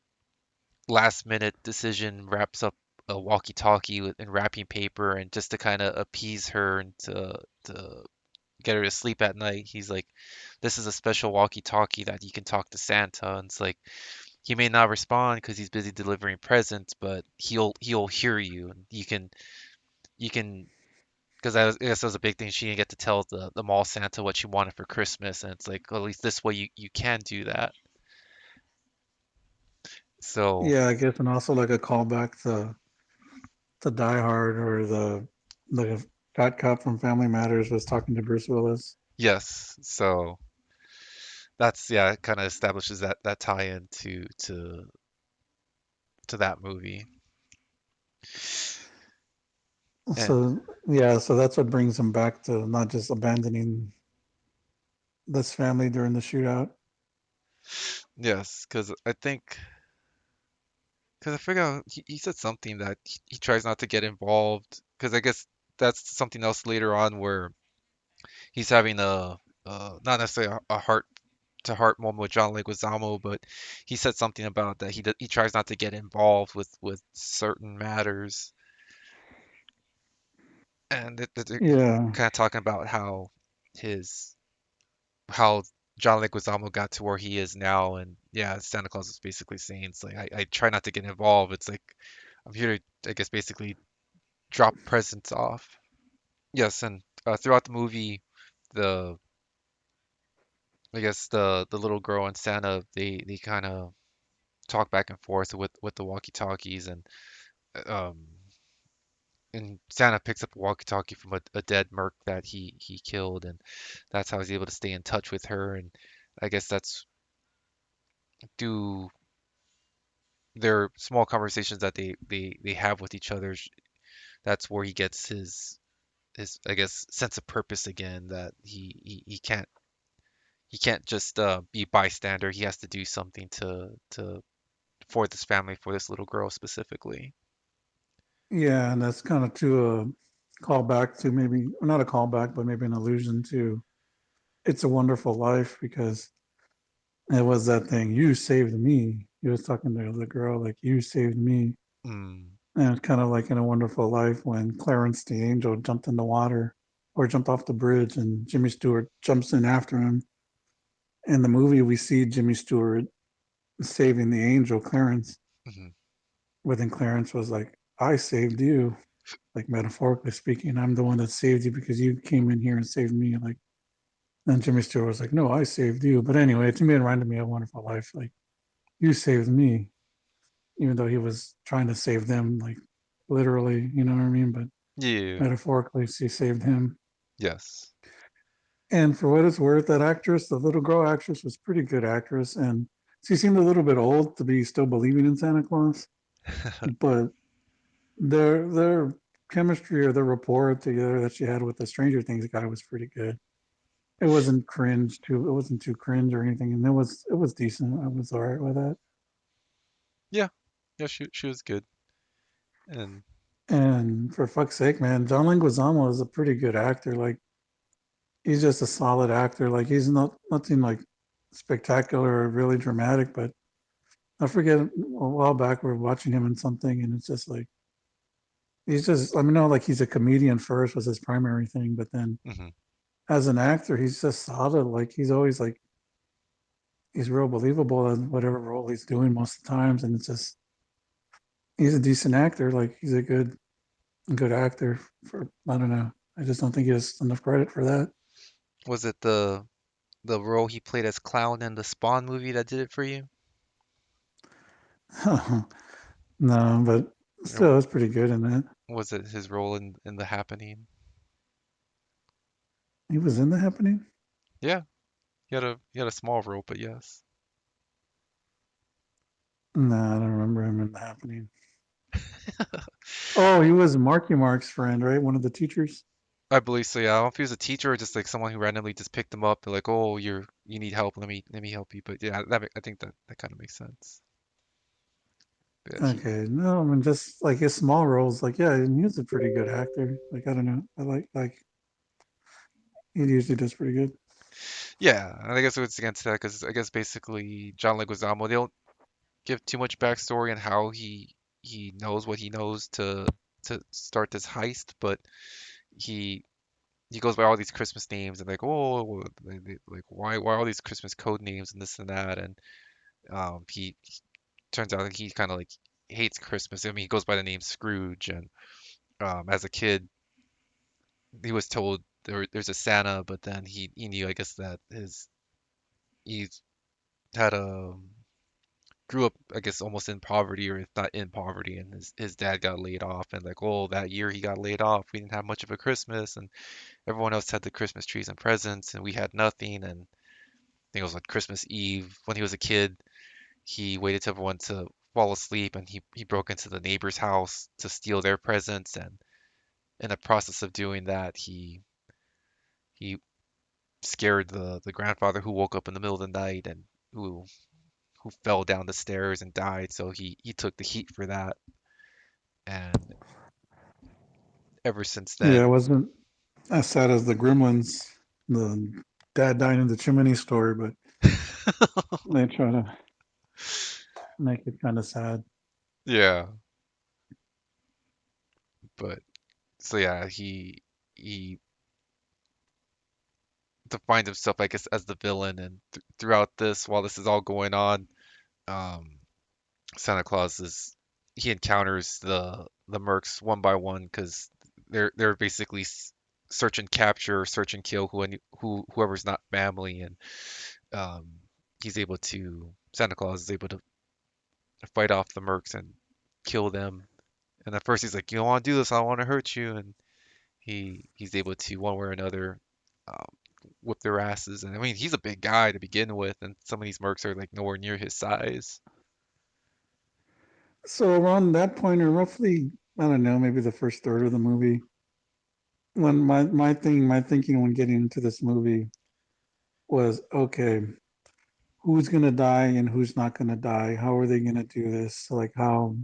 last minute decision wraps up a walkie-talkie in wrapping paper, and just to kind of appease her and to get her to sleep at night, he's like, "This is a special walkie-talkie that you can talk to Santa." And it's like he may not respond because he's busy delivering presents, but he'll hear you, and you can because I guess that was a big thing. She didn't get to tell the mall Santa what she wanted for Christmas, and it's like, well, at least this way you can do that. So Yeah, I guess, and also like a callback to Die Hard or the fat cop from Family Matters was talking to Bruce Willis. yes, that's yeah, it kind of establishes that tie-in to to that movie. And So yeah, so that's what brings him back to not just abandoning this family during the shootout. yes, because I think because I forgot he said something that he tries not to get involved because I guess that's something else later on where he's having a not necessarily a heart to heart moment with John Leguizamo, but he said something about that he tries not to get involved with certain matters, and it Yeah, kind of talking about his how John Leguizamo got to where he is now, and yeah, Santa Claus is basically saying it's like I try not to get involved. It's like I'm here to I guess basically drop presents off. Yes, and throughout the movie, the I guess the little girl and Santa they kind of talk back and forth with the walkie-talkies um and Santa picks up a walkie-talkie from a dead merc that he killed and that's how he's able to stay in touch with her and I guess that's through their small conversations that they have with each other. That's where he gets his I guess sense of purpose again that he can't just be bystander. He has to do something to for this family, for this little girl specifically. yeah, and that's kind of to a callback to maybe or not a callback, but maybe an allusion to "It's a Wonderful Life" because it was that thing. You saved me. He was talking to the girl like, "You saved me," Mm, and it's kind of like in "A Wonderful Life" when Clarence the angel jumped in the water or jumped off the bridge, and Jimmy Stewart jumps in after him. In the movie, we see Jimmy Stewart saving the angel Clarence, mhm. but then Clarence was like, "I saved you." Like metaphorically speaking, I'm the one that saved you because you came in here and saved me. Like then Jimmy Stewart was like, "No, I saved you." But anyway, to me, it reminded me of Wonderful Life. Like you saved me, even though he was trying to save them, like literally, you know what I mean? But Yeah. metaphorically, she saved him. Yes. And for what it's worth, that actress, the little girl actress, was a pretty good actress, and she seemed a little bit old to be still believing in Santa Claus. But their chemistry or their rapport together that she had with the Stranger Things guy was pretty good. It wasn't cringe too. It wasn't too cringe or anything, and it was decent. I was all right with that. Yeah. Yeah. She was good. And And for fuck's sake, man, John Leguizamo is a pretty good actor. Like he's just a solid actor. Like he's not nothing like spectacular or really dramatic. But I forget a while back we were watching him in something, and it's just like he's just. I mean, not like he's a comedian first was his primary thing, but then mhm. as an actor, he's just solid. Like he's always like he's real believable in whatever role he's doing most of the times, and it's just he's a decent actor. Like he's a good actor for I don't know. I just don't think he has enough credit for that. Was it the role he played as clown in the Spawn movie that did it for you? No, but Or still, it's pretty good in that. was it his role in The Happening? He was in The Happening. Yeah. He had a small role, but yes. No, I don't remember him in The Happening. Oh, he was Marky Mark's friend, right? One of the teachers. I believe so, yeah. I don't know if he was a teacher or just like someone who randomly just picked him up. They're like, "Oh, you need help. Let me help you." But yeah, I think that kind of makes sense. But yeah, Okay, no, I mean just like his small roles, like yeah, and he was a pretty good actor. Like I don't know, I like he usually does pretty good. yeah. And I guess it's against that because I guess basically John Leguizamo they don't give too much backstory on how he knows what he knows to start this heist, but he he goes by all these Christmas names and like, oh, like why all these Christmas code names and this and that, and he turns out that he kind of like hates Christmas. I mean, he goes by the name Scrooge, and as a kid, he was told there's a Santa, but then he knew, I guess, that he's had a grew up, I guess, almost in poverty, or if not in poverty, and his dad got laid off, and like, oh, that year he got laid off, we didn't have much of a Christmas, and everyone else had the Christmas trees and presents, and we had nothing, and I think it was like Christmas Eve when he was a kid. He waited till everyone to fall asleep, and he broke into the neighbor's house to steal their presents, and in the process of doing that, he scared the grandfather who woke up in the middle of the night and who fell down the stairs and died. So he took the heat for that, and ever since Yeah, it then, wasn't as sad as the Gremlins, the dad dying in the chimney story, but they try to make it kind of sad. yeah. But so yeah, he defined himself, I guess, as the villain, and throughout this, while this is all going on, um, Santa Claus is he encounters the mercs one by one because they're basically search and capture, search and kill whoever's not family, and um, he's able to Santa Claus is able to fight off the mercs and kill them. And at first he's like, "You don't want to do this. I don't want to hurt you," and he's able to one way or another um, whip their asses. And I mean, he's a big guy to begin with, and some of these mercs are like nowhere near his size. So around that point, or roughly, I don't know, maybe the first third of the movie, when my thinking when getting into this movie was, okay, who's gonna die and who's not gonna die? How are they gonna do this? Like how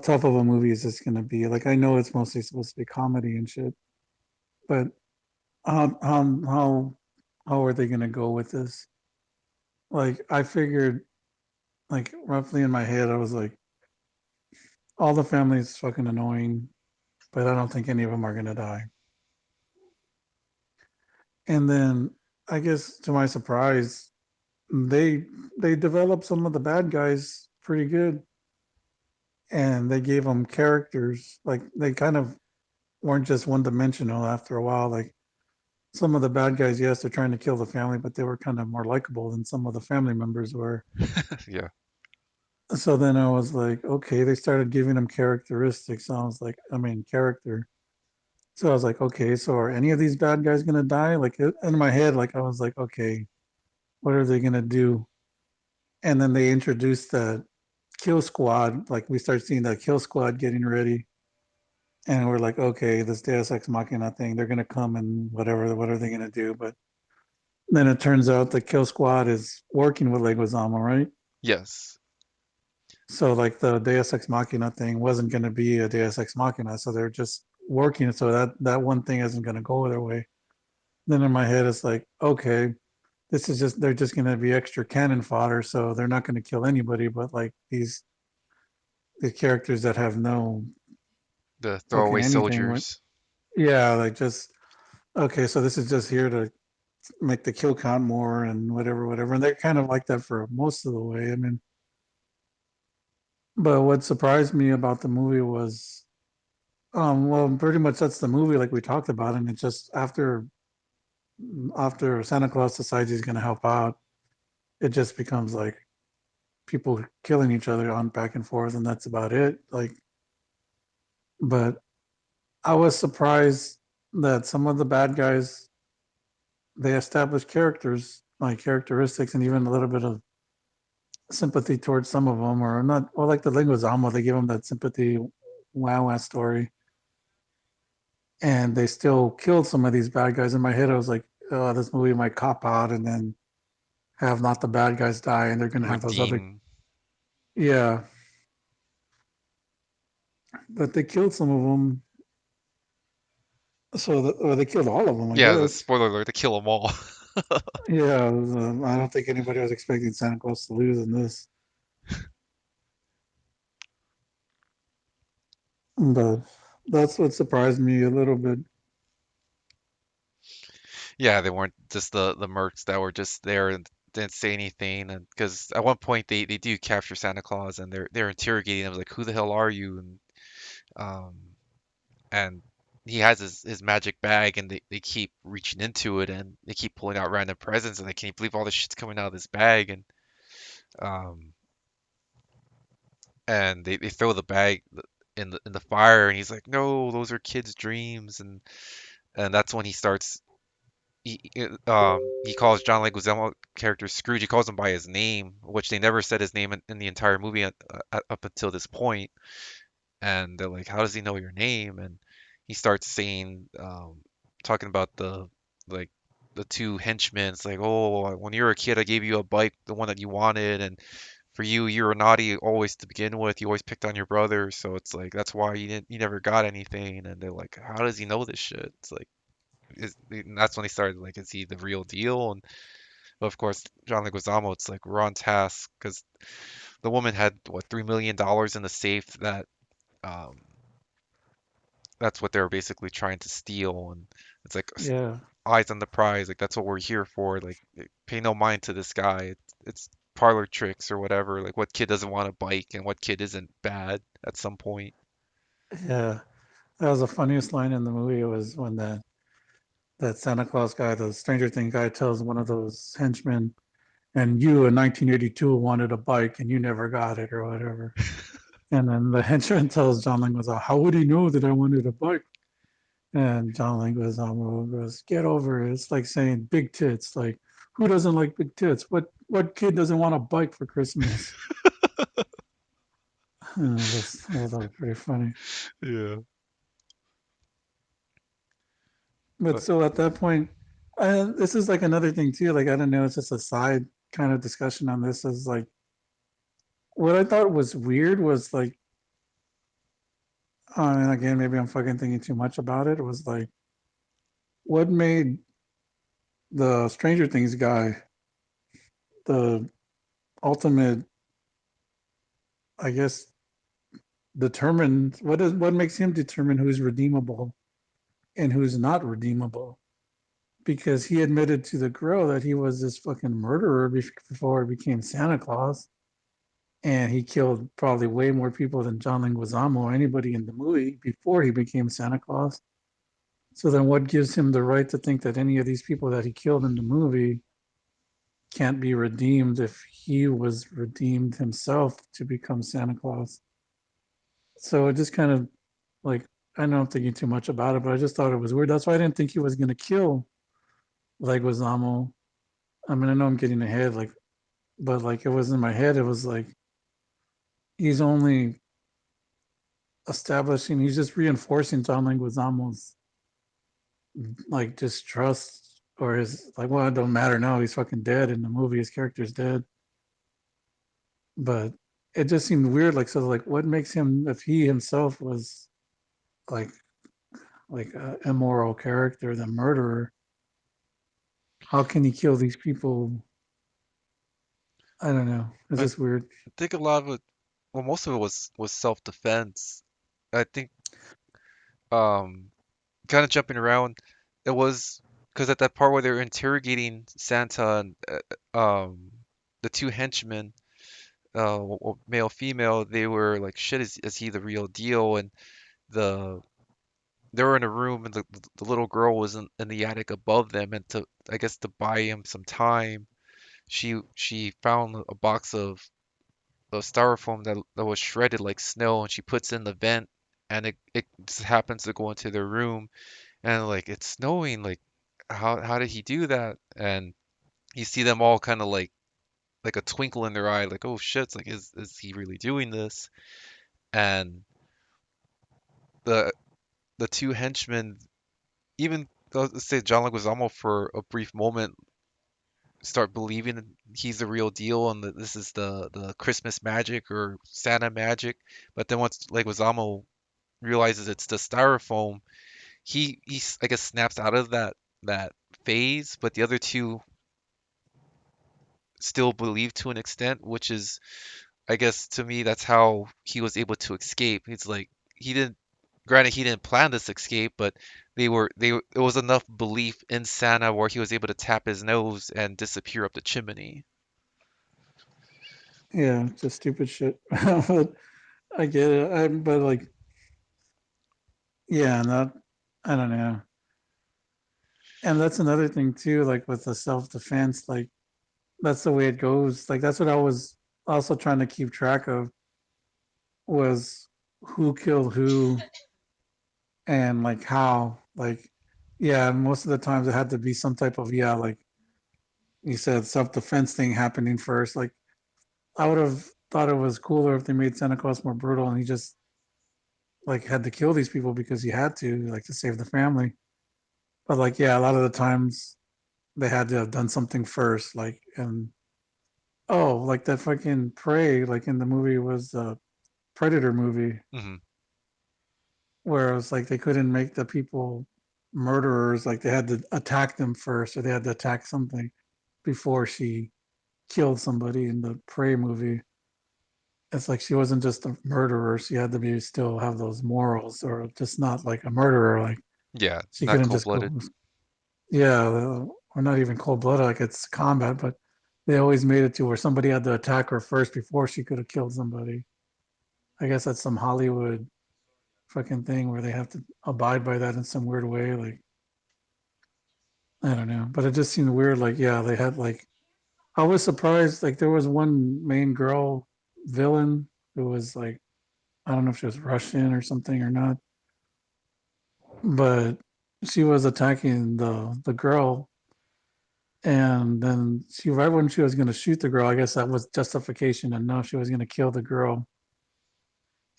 tough of a movie is this gonna be? Like I know it's mostly supposed to be comedy and shit, but how how how how are they gonna go with this? Like I figured, like roughly in my head, I was like, all the family is fucking annoying, but I don't think any of them are gonna die. And then I guess to my surprise, they they developed some of the bad guys pretty good, and they gave them characters. Like they kind of weren't just one dimensional after a while. Like some of the bad guys, yes, they're trying to kill the family, but they were kind of more likable than some of the family members were. Yeah, So then I was like, okay, they started giving them characteristics. So I was like, I mean, character. So I was like, okay, so are any of these bad guys gonna die? Like in my head, like I was like, okay, what are they gonna do? And then they introduced the kill squad. Like we start seeing the kill squad getting ready, and we're like, okay, this Deus Ex Machina thing, they're gonna come and whatever. What are they gonna do? But then it turns out the kill squad is working with Leguizamo, right? yes, So like the Deus Ex Machina thing wasn't gonna be a Deus Ex Machina, so they're just working so that one thing isn't gonna go their way. Then in my head, it's like, okay, this is just they're just gonna be extra cannon fodder, so they're not gonna kill anybody, but like these characters that have no the fucking throwaway anything. What? soldiers. Yeah, like just okay. So this is just here to make the kill count more and whatever, whatever. And they're kind of like that for most of the way. I mean, but what surprised me about the movie was, well, pretty much that's the movie, like we talked about, and it just after Santa Claus decides he's gonna help out, it just becomes like people killing each other on back and forth, and that's about it. Like, but I was surprised that some of the bad guys they established characters, like characteristics, and even a little bit of sympathy towards some of them, or not. Well, like the Linguizamo, they give them that sympathy, wow story, and they still killed some of these bad guys. In my head, I was like, oh, this movie might cop out, and then have not the bad guys die, and they're gonna have those other, Redeem. yeah. But they killed some of them, or they killed all of them, I Yeah, the guess. spoiler alert, to kill them all. Yeah, I don't think anybody was expecting Santa Claus to lose in this, but that's what surprised me a little bit. Yeah, they weren't just the mercs that were just there and didn't say anything. And because at one point they do capture Santa Claus and they're interrogating him like, who the hell are you? Um and he has his magic bag, and they keep reaching into it, and they keep pulling out random presents, and they can't believe all this shit's coming out of this bag. Um and they throw the bag in the fire, and he's like, no, those are kids' dreams. And that's when he starts he calls John Leguizamo character Scrooge. He calls him by his name, which they never said his name in the entire movie up until this point. And they're like, "How does he know your name?" And he starts saying, talking about like the two henchmen. It's like, "Oh, when you were a kid, I gave you a bike, the one that you wanted, and for you, you were naughty always to begin with. You always picked on your brother, so it's like that's why you never got anything." And they're like, "How does he know this shit?" It's like, and that's when they started like, "Is he the real deal?" And but of course, John Leguizamo, it's like we're on task because the woman had what $3 million in the safe um, that's what they're basically trying to steal. And it's like Yeah, eyes on the prize, like that's what we're here for. Like pay no mind to this guy. It's parlor tricks or whatever. Like what kid doesn't want a bike and what kid isn't bad at some point. yeah. That was the funniest line in the movie. It was when that Santa Claus guy, the Stranger Thing guy, tells one of those henchmen, "And you in 1982 wanted a bike and you never got it or whatever." And then the henchman tells John Leguizamo, "How would he know that I wanted a bike?" And John Leguizamo goes, "Get over it. It's like saying big tits. Like, who doesn't like big tits? What kid doesn't want a bike for Christmas?" I thought it was pretty funny. Yeah. But But so at that point, this is like another thing too. Like I don't know, it's just a side kind of discussion on this. Is like what I thought was weird was like, and again, maybe I'm fucking thinking too much about it. It was like what made the Stranger Things guy the ultimate, I guess, determined. What makes him determine who's redeemable and who's not redeemable? Because he admitted to the girl that he was this fucking murderer before he became Santa Claus, and he killed probably way more people than John Leguizamo or anybody in the movie before he became Santa Claus. So then, what gives him the right to think that any of these people that he killed in the movie can't be redeemed if he was redeemed himself to become Santa Claus? So it just kind of like, I know I'm thinking too much about it, but I just thought it was weird. That's why I didn't think he was going to kill Leguizamo. I mean, I know I'm getting ahead, like, but like it was in my head. It was like he's only establishing, he's just reinforcing John Leguizamo's like distrust or his like, well, it don't matter now. He's fucking dead in the movie. His character's dead. But it just seemed weird. Like, so, like, what makes him, if he himself was like an immoral character, the murderer, how can he kill these people? I don't know. It's I just weird. think a lot of it, well, most of it was self-defense. I think kind of jumping around, it was because at that part where they were interrogating Santa and the two henchmen, male female, they were like, "Shit, is he the real deal?" And the they were in a room, and the little girl was in the attic above them, and to I guess to buy him some time, she found a box of styrofoam that was shredded like snow, and she puts in the vent, and it just happens to go into their room, and like it's snowing, like how did he do that? And you see them all kind of like a twinkle in their eye, like, oh shit, it's like is he really doing this? And the the two henchmen, even though, let's say John Leguizamo for a brief moment start believing he's the real deal and that this is the Christmas magic or Santa magic. But then once Leguizamo realizes it's the styrofoam, he I guess snaps out of that phase. But the other two still believe to an extent, which is, I guess, to me that's how he was able to escape. It's like he didn't. Granted, he didn't plan this escape, but it was enough belief in Santa where he was able to tap his nose and disappear up the chimney. Yeah, just stupid shit. But I get it. But like, yeah, not, I don't know. And that's another thing too, like with the self defense, like that's the way it goes. Like that's what I was also trying to keep track of was who killed who and like how. Like yeah, most of the times it had to be some type of, yeah, like you said, self-defense thing happening first. Like I would have thought it was cooler if they made Santa Claus more brutal and he just like had to kill these people because he had to, like to save the family. But like, yeah, a lot of the times they had to have done something first. Like, and oh, like that fucking Prey, like in the movie was the Predator movie, Hmm. where it was like they couldn't make the people murderers. Like they had to attack them first, or they had to attack something before she killed somebody in the Prey movie. It's like she wasn't just a murderer; she had to be still have those morals, or just not like a murderer. Like Yeah, she not couldn't just cold-blooded. go, yeah, or not even cold blooded, like it's combat. But they always made it to where somebody had to attack her first before she could have killed somebody. I guess that's some Hollywood fucking thing where they have to abide by that in some weird way. Like I don't know, but it just seemed weird. Like yeah, they had like I was surprised. Like there was one main girl villain who was like I don't know if she was Russian or something or not, but she was attacking the girl, and then she right when she was going to shoot the girl, I guess that was justification enough. She was going to kill the girl,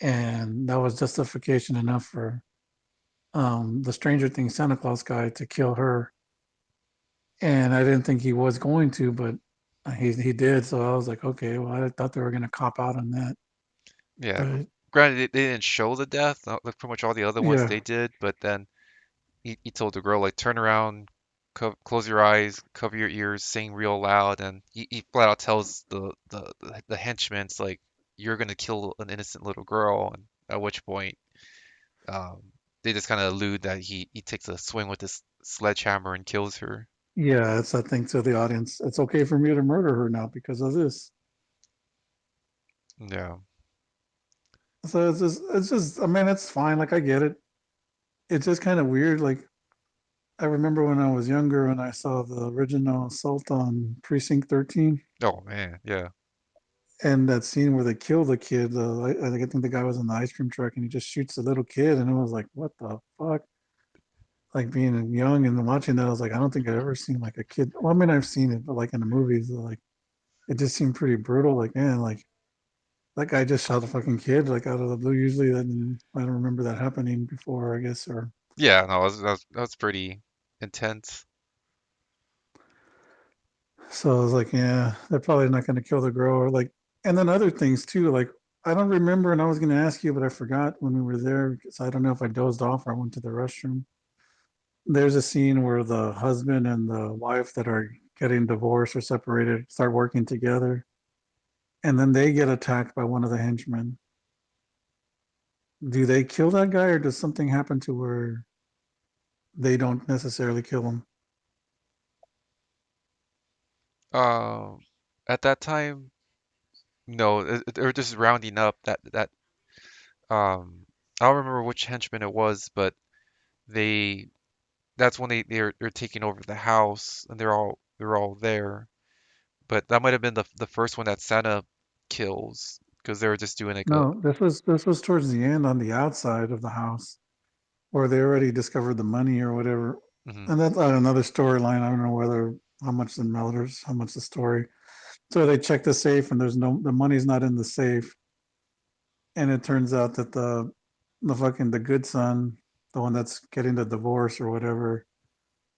and that was justification enough for the Stranger Things Santa Claus guy to kill her. And I didn't think he was going to, but he did. So I was like, okay, well, I thought they were going to cop out on that, Yeah, but granted, they didn't show the death, like pretty much all the other ones yeah, they did, but then he told the girl, like, turn around, close your eyes, cover your ears, sing real loud, and he flat out tells the henchmen, it's like, you're gonna kill an innocent little girl, and at which point, um, they just kind of allude that he takes a swing with this sledgehammer and kills her. yeah, it's that thing to the audience. It's okay for me to murder her now because of this. Yeah. So it's just. I mean, it's fine. Like I get it. It's just kind of weird. Like I remember when I was younger and I saw the original Assault on Precinct 13 Oh man, yeah. and that scene where they kill the kid. I think the guy was in the ice cream truck and he just shoots the little kid, and it was like, what the fuck? Like being young and watching that, I was like, I don't think I've ever seen like a kid. Well, I mean, I've seen it, but like in the movies, like it just seemed pretty brutal. Like man, like that guy just shot a fucking kid like out of the blue. Usually, that I don't remember that happening before, I guess, or Yeah, no, that was pretty intense. so I was like, yeah, they're probably not going to kill the girl. Or like, and then other things too. Like, I don't remember, and I was going to ask you, but I forgot when we were there because I don't know if I dozed off or I went to the restroom. There's a scene where the husband and the wife that are getting divorced or separated start working together, and then they get attacked by one of the henchmen. Do they kill that guy, or does something happen to where they don't necessarily kill him? Um, at that time, no, they're just rounding up that I don't remember which henchman it was, but they that's when they're taking over the house and they're all there. But that might have been the first one that Santa kills because they were just doing like a No, this was towards the end on the outside of the house or they already discovered the money or whatever. mhm. And that's another storyline. I don't know whether how much the matters, how much the story. So they check the safe and there's no the money's not in the safe. And it turns out that the fucking the good son, the one that's getting the divorce or whatever,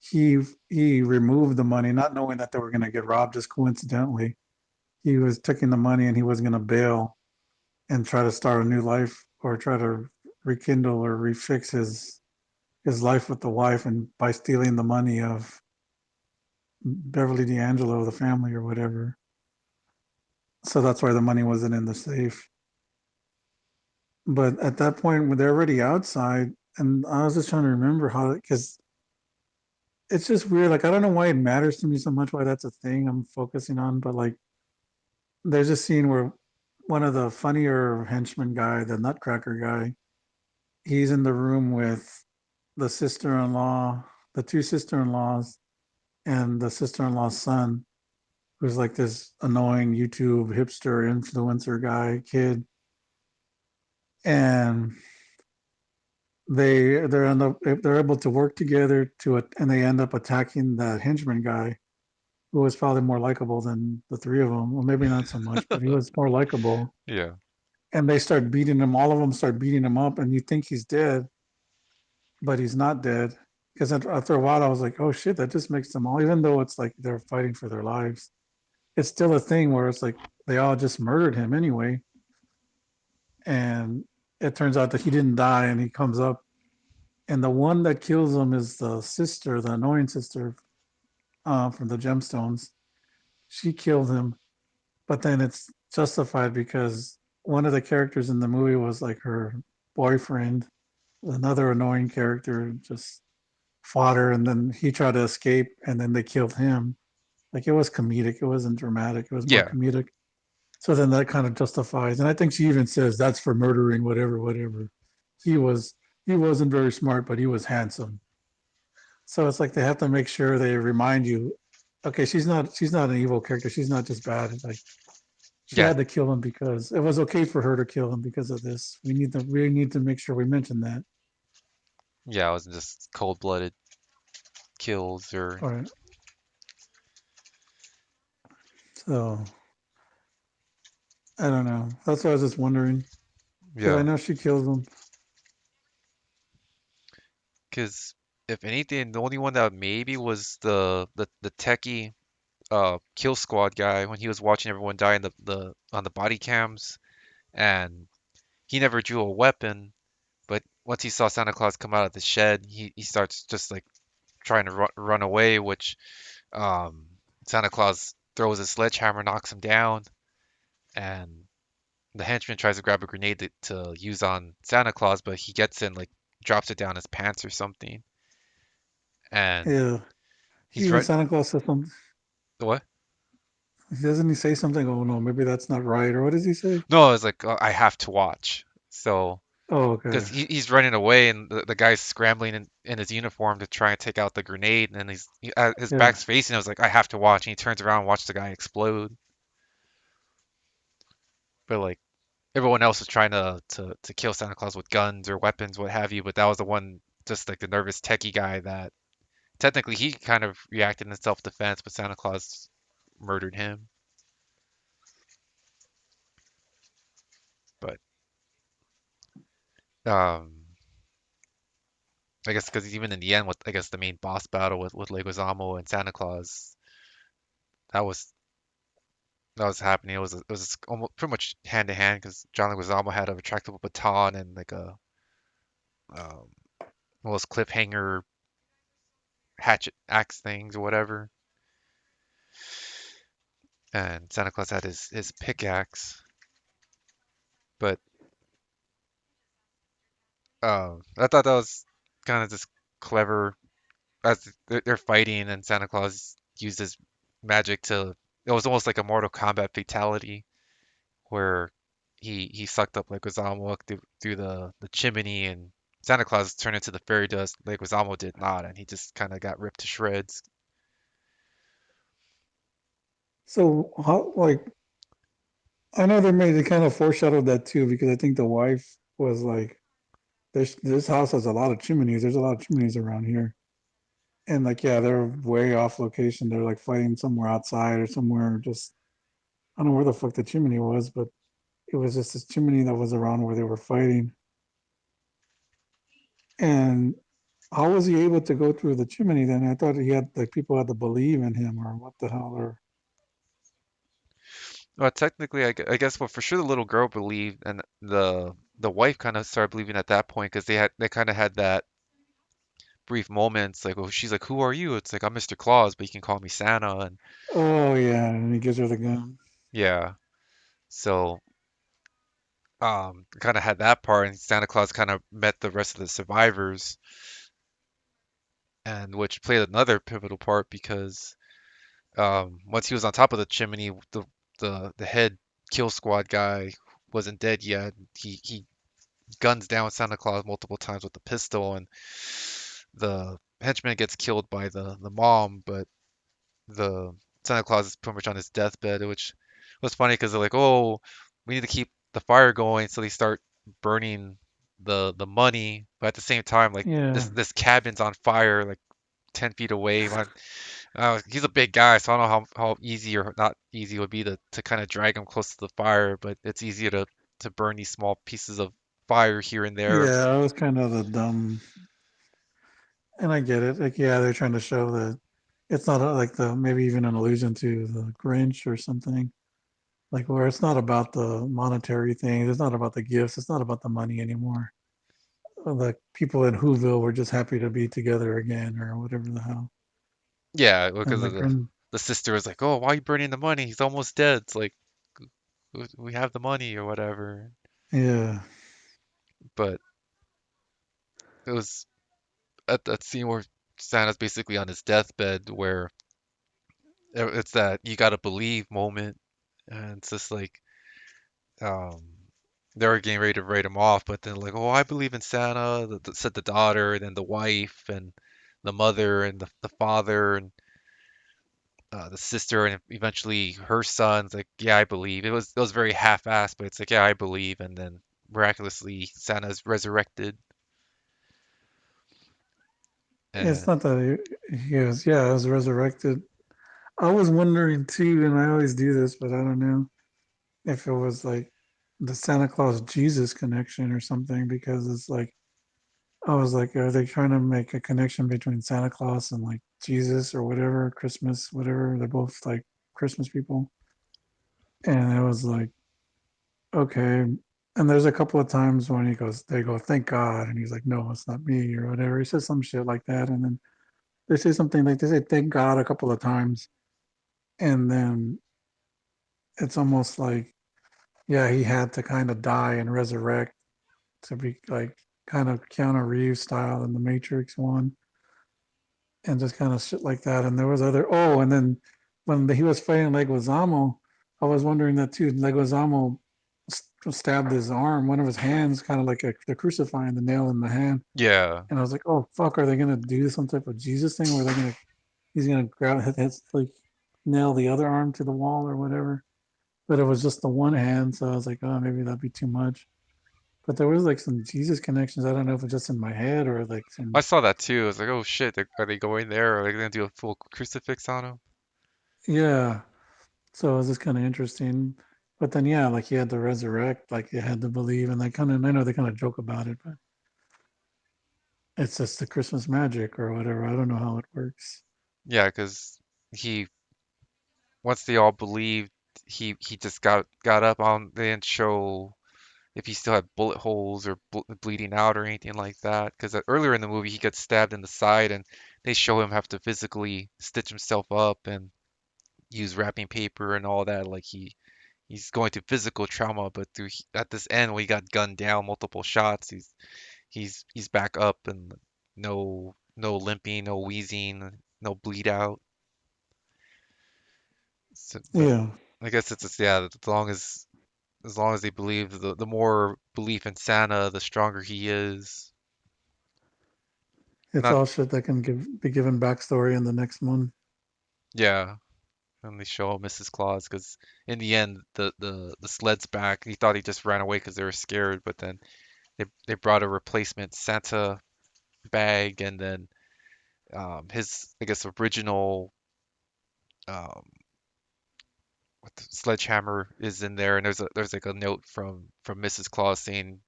he removed the money, not knowing that they were gonna get robbed just coincidentally. He was taking the money and he was gonna bail and try to start a new life or try to rekindle or refix his life with the wife and by stealing the money of Beverly D'Angelo, the family or whatever. So that's why the money wasn't in the safe. But at that point, when they're already outside, and I was just trying to remember how, because it's just weird. Like, I don't know why it matters to me so much, why that's a thing I'm focusing on. But like, there's a scene where one of the funnier henchman guy, the Nutcracker guy, he's in the room with the sister in law, the two sister in laws, and the sister in law's son, who's like this annoying YouTube hipster influencer guy kid. And they're able to work together and they end up attacking the henchman guy who was probably more likable than the three of them. Well, maybe not so much, but he was more likable. Yeah. And they start beating him. All of them start beating him up, and you think he's dead, but he's not dead. Because after a while, I was like, "Oh shit!" That just makes them all. Even though it's like they're fighting for their lives, it's still a thing where it's like they all just murdered him anyway. And it turns out that he didn't die, and he comes up, and the one that kills him is the sister, the annoying sister from the gemstones. She killed him, but then it's justified because one of the characters in the movie was like her boyfriend, another annoying character, just fought her, and then he tried to escape, and then they killed him. Like it was comedic, it wasn't dramatic, it was more Yeah. comedic. So then that kind of justifies, and I think she even says that's for murdering whatever, whatever. He was he wasn't very smart, but he was handsome. So it's like they have to make sure they remind you, okay, she's not an evil character. She's not just bad. It's like she Yeah. had to kill him because it was okay for her to kill him because of this. We need to make sure we mention that. Yeah. It wasn't just cold-blooded kills or All right. So I don't know. That's why I was just wondering because I yeah. know she kills him. Because if anything, the only one that maybe was the techie kill squad guy when he was watching everyone die in the on the body cams, and he never drew a weapon, but once he saw Santa Claus come out of the shed, he starts just like trying to run away, which um Santa Claus throws a sledgehammer, knocks him down, and the henchman tries to grab a grenade to use on Santa Claus, but he gets in, like, drops it down his pants or something, and Yeah. he's Even right. Santa Claus says something. What? Doesn't he say something? Oh no, maybe that's not right. Or what does he say? No, it's like, I have to watch. So Oh, because okay. he's running away, and the guy's scrambling in his uniform to try and take out the grenade, and his Yeah. back's facing. I was like, I have to watch, and he turns around and watches the guy explode. But like everyone else was trying to kill Santa Claus with guns or weapons, what have you. But that was the one, just like the nervous techie guy that technically he kind of reacted in self-defense, but Santa Claus murdered him. But um, I guess because even in the end, with I guess the main boss battle with Leguizamo and Santa Claus, that was that was happening. It was almost pretty much hand to hand because John Leguizamo had a retractable baton and like a um, one of those cliffhanger hatchet axe things or whatever, and Santa Claus had his pickaxe. But I thought that was kind of just clever as they're fighting, and Santa Claus uses magic to. It was almost like a Mortal Kombat fatality where he sucked up Leguizamo through the chimney, and Santa Claus turned into the fairy dust. Leguizamo did not, and he just kind of got ripped to shreds. So how like I know they kind of foreshadowed that too because I think the wife was like, this house has a lot of chimneys. There's a lot of chimneys around here. And like, yeah, they're way off location. They're like fighting somewhere outside or somewhere. Just I don't know where the fuck the chimney was, but it was just this chimney that was around where they were fighting. And how was he able to go through the chimney then? I thought he had like people had to believe in him or what the hell or Well, technically, I guess, well, for sure the little girl believed, and the wife kind of started believing at that point because they kind of had that brief moments like, well, she's like, who are you? It's like, I'm Mr. Claus, but you can call me Santa, and oh yeah, and he gives her the gun. yeah, so kind of had that part, and Santa Claus kind of met the rest of the survivors, and which played another pivotal part because once he was on top of the chimney, the head kill squad guy wasn't dead yet. He guns down Santa Claus multiple times with the pistol, and the henchman gets killed by the mom, but the Santa Claus is pretty much on his deathbed, which was funny because they're like, oh, we need to keep the fire going, so they start burning the money, but at the same time, like Yeah. this cabin's on fire, like 10 feet away. He's a big guy, so I don't know how easy or not easy it would be to kind of drag him close to the fire, but it's easier to burn these small pieces of fire here and there. Yeah, I was kind of the dumb, and I get it. Like, yeah, they're trying to show that it's not like the maybe even an allusion to the Grinch or something, like where it's not about the monetary things, it's not about the gifts, it's not about the money anymore. Like people in Whoville were just happy to be together again, or whatever the hell. Yeah, And because the of Grin, the sister was like, "Oh, why are you burning the money? He's almost dead." It's like we have the money or whatever. yeah, But it was at that scene where Santa's basically on his deathbed, where it's that you gotta believe moment, and it's just like um, they were getting ready to write him off, but then like, oh, I believe in Santa. Said the daughter, then the wife, and the mother, and the father, and the sister, and eventually her son's like, yeah, I believe. It was very half-assed, but it's like, yeah, I believe, and then miraculously Santa's resurrected, it's and not that he was. Yeah, I was resurrected. I was wondering too, and I always do this, but I don't know if it was like the Santa Claus Jesus connection or something, because it's like I was like, are they trying to make a connection between Santa Claus and like Jesus or whatever, Christmas, whatever? They're both like Christmas people. And it was like, okay. And there's a couple of times when they go, thank God. And he's like, no, it's not me or whatever. He says some shit like that. And then they say something like, they say, thank God a couple of times. And then it's almost like, yeah, he had to kind of die and resurrect to be like kind of Keanu Reeves style in the Matrix one, and just kind of shit like that. And there was other and then when he was fighting Leguizamo, I was wondering that too. Leguizamo stabbed his arm, one of his hands, kind of like the crucifying the nail in the hand. yeah, And I was like, oh fuck, are they gonna do some type of Jesus thing where he's gonna grab his like nail the other arm to the wall or whatever? But it was just the one hand, so I was like, oh, maybe that'd be too much. But there was like some Jesus connections. I don't know if it's just in my head or like I some, saw that too. I was like, oh shit, are they going there? Or are they gonna do a full crucifix on him? yeah. So it was just kind of interesting. But then, yeah, like he had to resurrect, like you had to believe. And I know they kind of joke about it, but it's just the Christmas magic or whatever. I don't know how it works. Yeah, because he once they all believed, he just got up on. They didn't show if he still had bullet holes or bleeding out or anything like that. Because earlier in the movie, he gets stabbed in the side, and they show him have to physically stitch himself up and use wrapping paper and all that. Like he's going through physical trauma, but at this end, when he got gunned down multiple shots, he's back up and no limping, no wheezing, no bleed out. So, but Yeah, I guess it's just, yeah, as long as they believe, the more belief in Santa, the stronger he is. it's Not, all shit that can be given backstory in the next one. yeah, and they show Mrs. Claus because in the end, the sled's back. He thought he just ran away because they were scared, but then they brought a replacement Santa bag, and then his, I guess, original um, what the sledgehammer is in there, and there's like a note from Mrs. Claus saying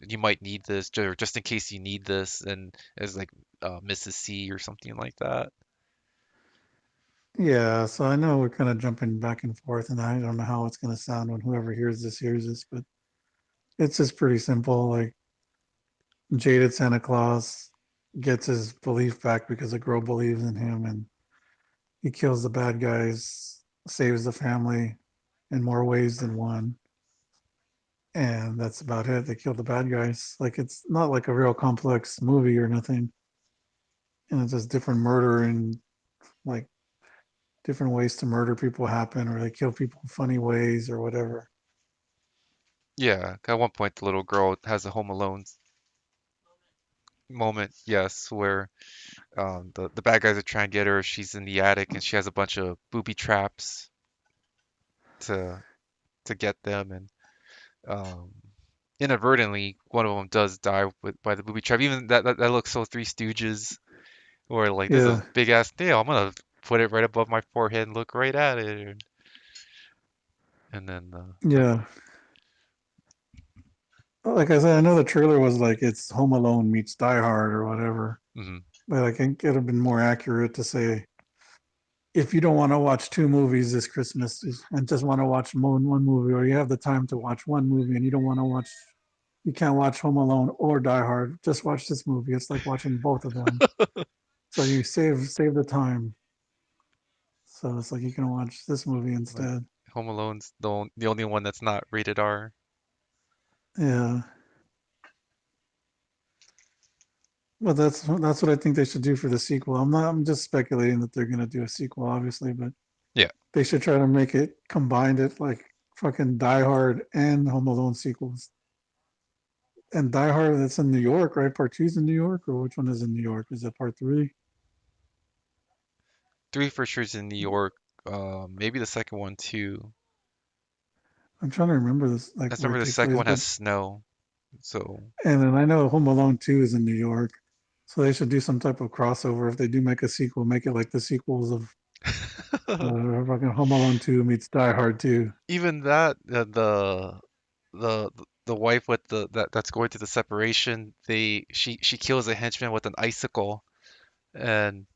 you might need this, or just in case you need this, and it's like Mrs. C or something like that. Yeah, so I know we're kind of jumping back and forth, and I don't know how it's going to sound when whoever hears this, but it's just pretty simple. Like, jaded Santa Claus gets his belief back because a girl believes in him, and he kills the bad guys, saves the family in more ways than one. And that's about it. They kill the bad guys. Like it's not like a real complex movie or nothing. And it's just different murder and like different ways to murder people happen, or they kill people in funny ways or whatever. Yeah, at one point the little girl has a Home Alone moment, yes, where the bad guys are trying to get her. She's in the attic and she has a bunch of booby traps to to get them, and um, inadvertently one of them does die by the booby trap. Even that looks so Three Stooges, or like there's a Yeah, big ass nail. I'm gonna put it right above my forehead and look right at it, and then yeah. Like I said, I know the trailer was like it's Home Alone meets Die Hard or whatever, mhm. but I think it'd have been more accurate to say if you don't want to watch two movies this Christmas and just want to watch one movie, or you have the time to watch one movie and you don't want to watch, you can't watch Home Alone or Die Hard, just watch this movie. It's like watching both of them. So you save the time. So it's like you can watch this movie Like instead. Home Alone's the only one that's not rated R. Yeah. But that's what I think they should do for the sequel. I'm just speculating that they're gonna do a sequel, obviously, but Yeah, they should try to make it combined it like fucking Die Hard and Home Alone sequels. And Die Hard that's in New York, right? Part two's in New York, or which one is in New York? Is that part three? three for sure is in New York. Maybe the second one too. I'm trying to remember this I like just where it remember the takes second place, one but has snow, so and then I know Home Alone 2 is in New York. So they should do some type of crossover if they do make a sequel, make it like the sequels of fucking Home Alone 2 meets Die Hard 2. even that the the wife with that's going through the separation, she kills a henchman with an icicle, and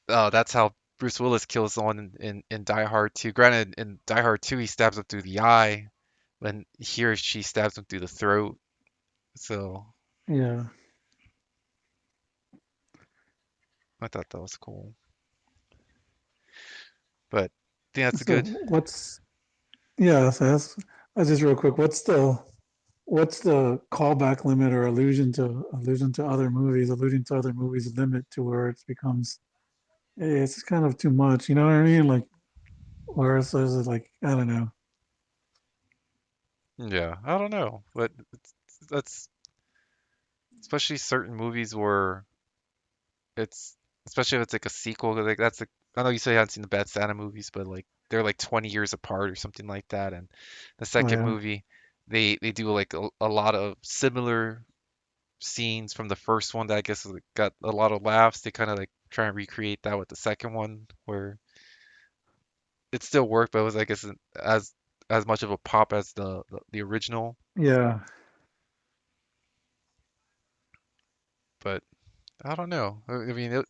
that's how Bruce Willis kills someone in Die Hard 2. Granted, in Die Hard 2 he stabs him through the eye, when here she stabs him through the throat. So Yeah. I thought that was cool. But I think that's So good. what's yeah, so that's just real quick. What's the callback limit or allusion to other movies, alluding to other movies limit to where it becomes hey, it's kind of too much, you know what I mean? Like where it's like I don't know. Yeah, I don't know, but that's especially certain movies where it's especially if it's like a sequel. Like that's like I know you say you haven't seen the Bad Santa movies, but like they're like 20 years apart or something like that. And the Oh second yeah. movie, they do like a lot of similar scenes from the first one that I guess like, got a lot of laughs. They kind of like try and recreate that with the second one, where it still worked, but it was I guess as much of a pop as the original. Yeah. But I don't know. I mean,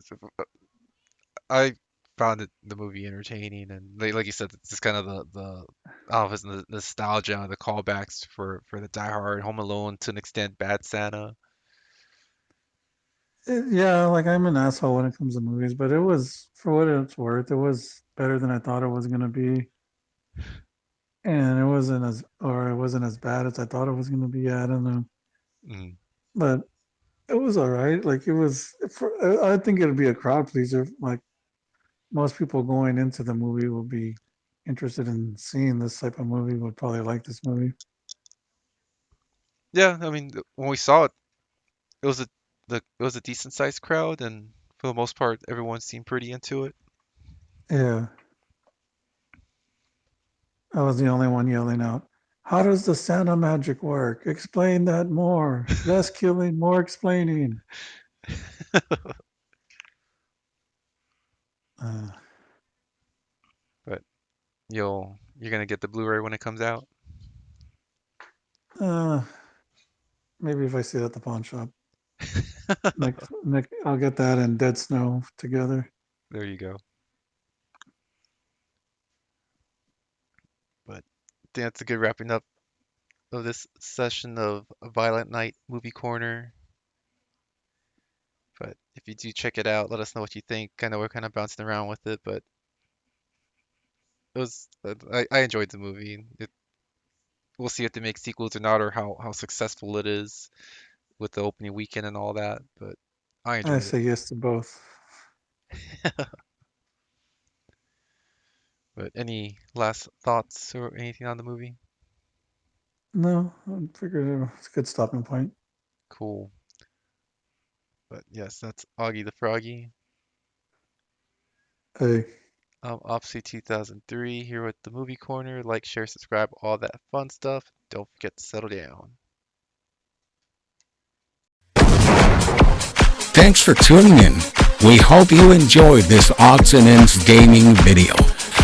I found the movie entertaining, and like you said, it's just kind of the I don't know if it's the nostalgia and the callbacks for the Die Hard, Home Alone, to an extent, Bad Santa. Yeah, like I'm an asshole when it comes to movies, but it was for what it's worth, it was better than I thought it was gonna be. And it wasn't as bad as I thought it was gonna be. I don't know. Mm. But it was all right. Like it was I think it'd be a crowd pleaser. Like most people going into the movie will be interested in seeing this type of movie, would probably like this movie. Yeah, I mean, when we saw it, it was it was a decent sized crowd, and for the most part, everyone seemed pretty into it. Yeah. I was the only one yelling out, how does the Santa magic work? Explain that more. Less killing, more explaining. Uh, But you're gonna get the Blu-ray when it comes out. uh, maybe if I see it at the pawn shop. Next, I'll get that and Dead Snow together. There you go. But I think that's a good wrapping up of this session of Violent Night Movie Corner. But if you do check it out, let us know what you think. I know we're kind of bouncing around with it, but it was I enjoyed the movie. We'll see if they make sequels or not, or how successful it is with the opening weekend and all that. But I I enjoyed it. say yes to both. But any last thoughts or anything on the movie? No, I figured it's a good stopping point. Cool. But yes, that's Augie the Froggy. Hey, Obviously 2003 here with the Movie Corner. Like, share, subscribe, all that fun stuff. Don't forget to settle down. thanks for tuning in. We hope you enjoyed this odds and ends gaming video.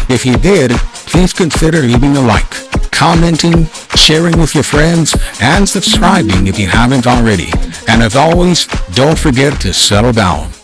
If you did, please consider leaving a like, commenting, sharing with your friends, and subscribing if you haven't already. And as always, don't forget to settle down.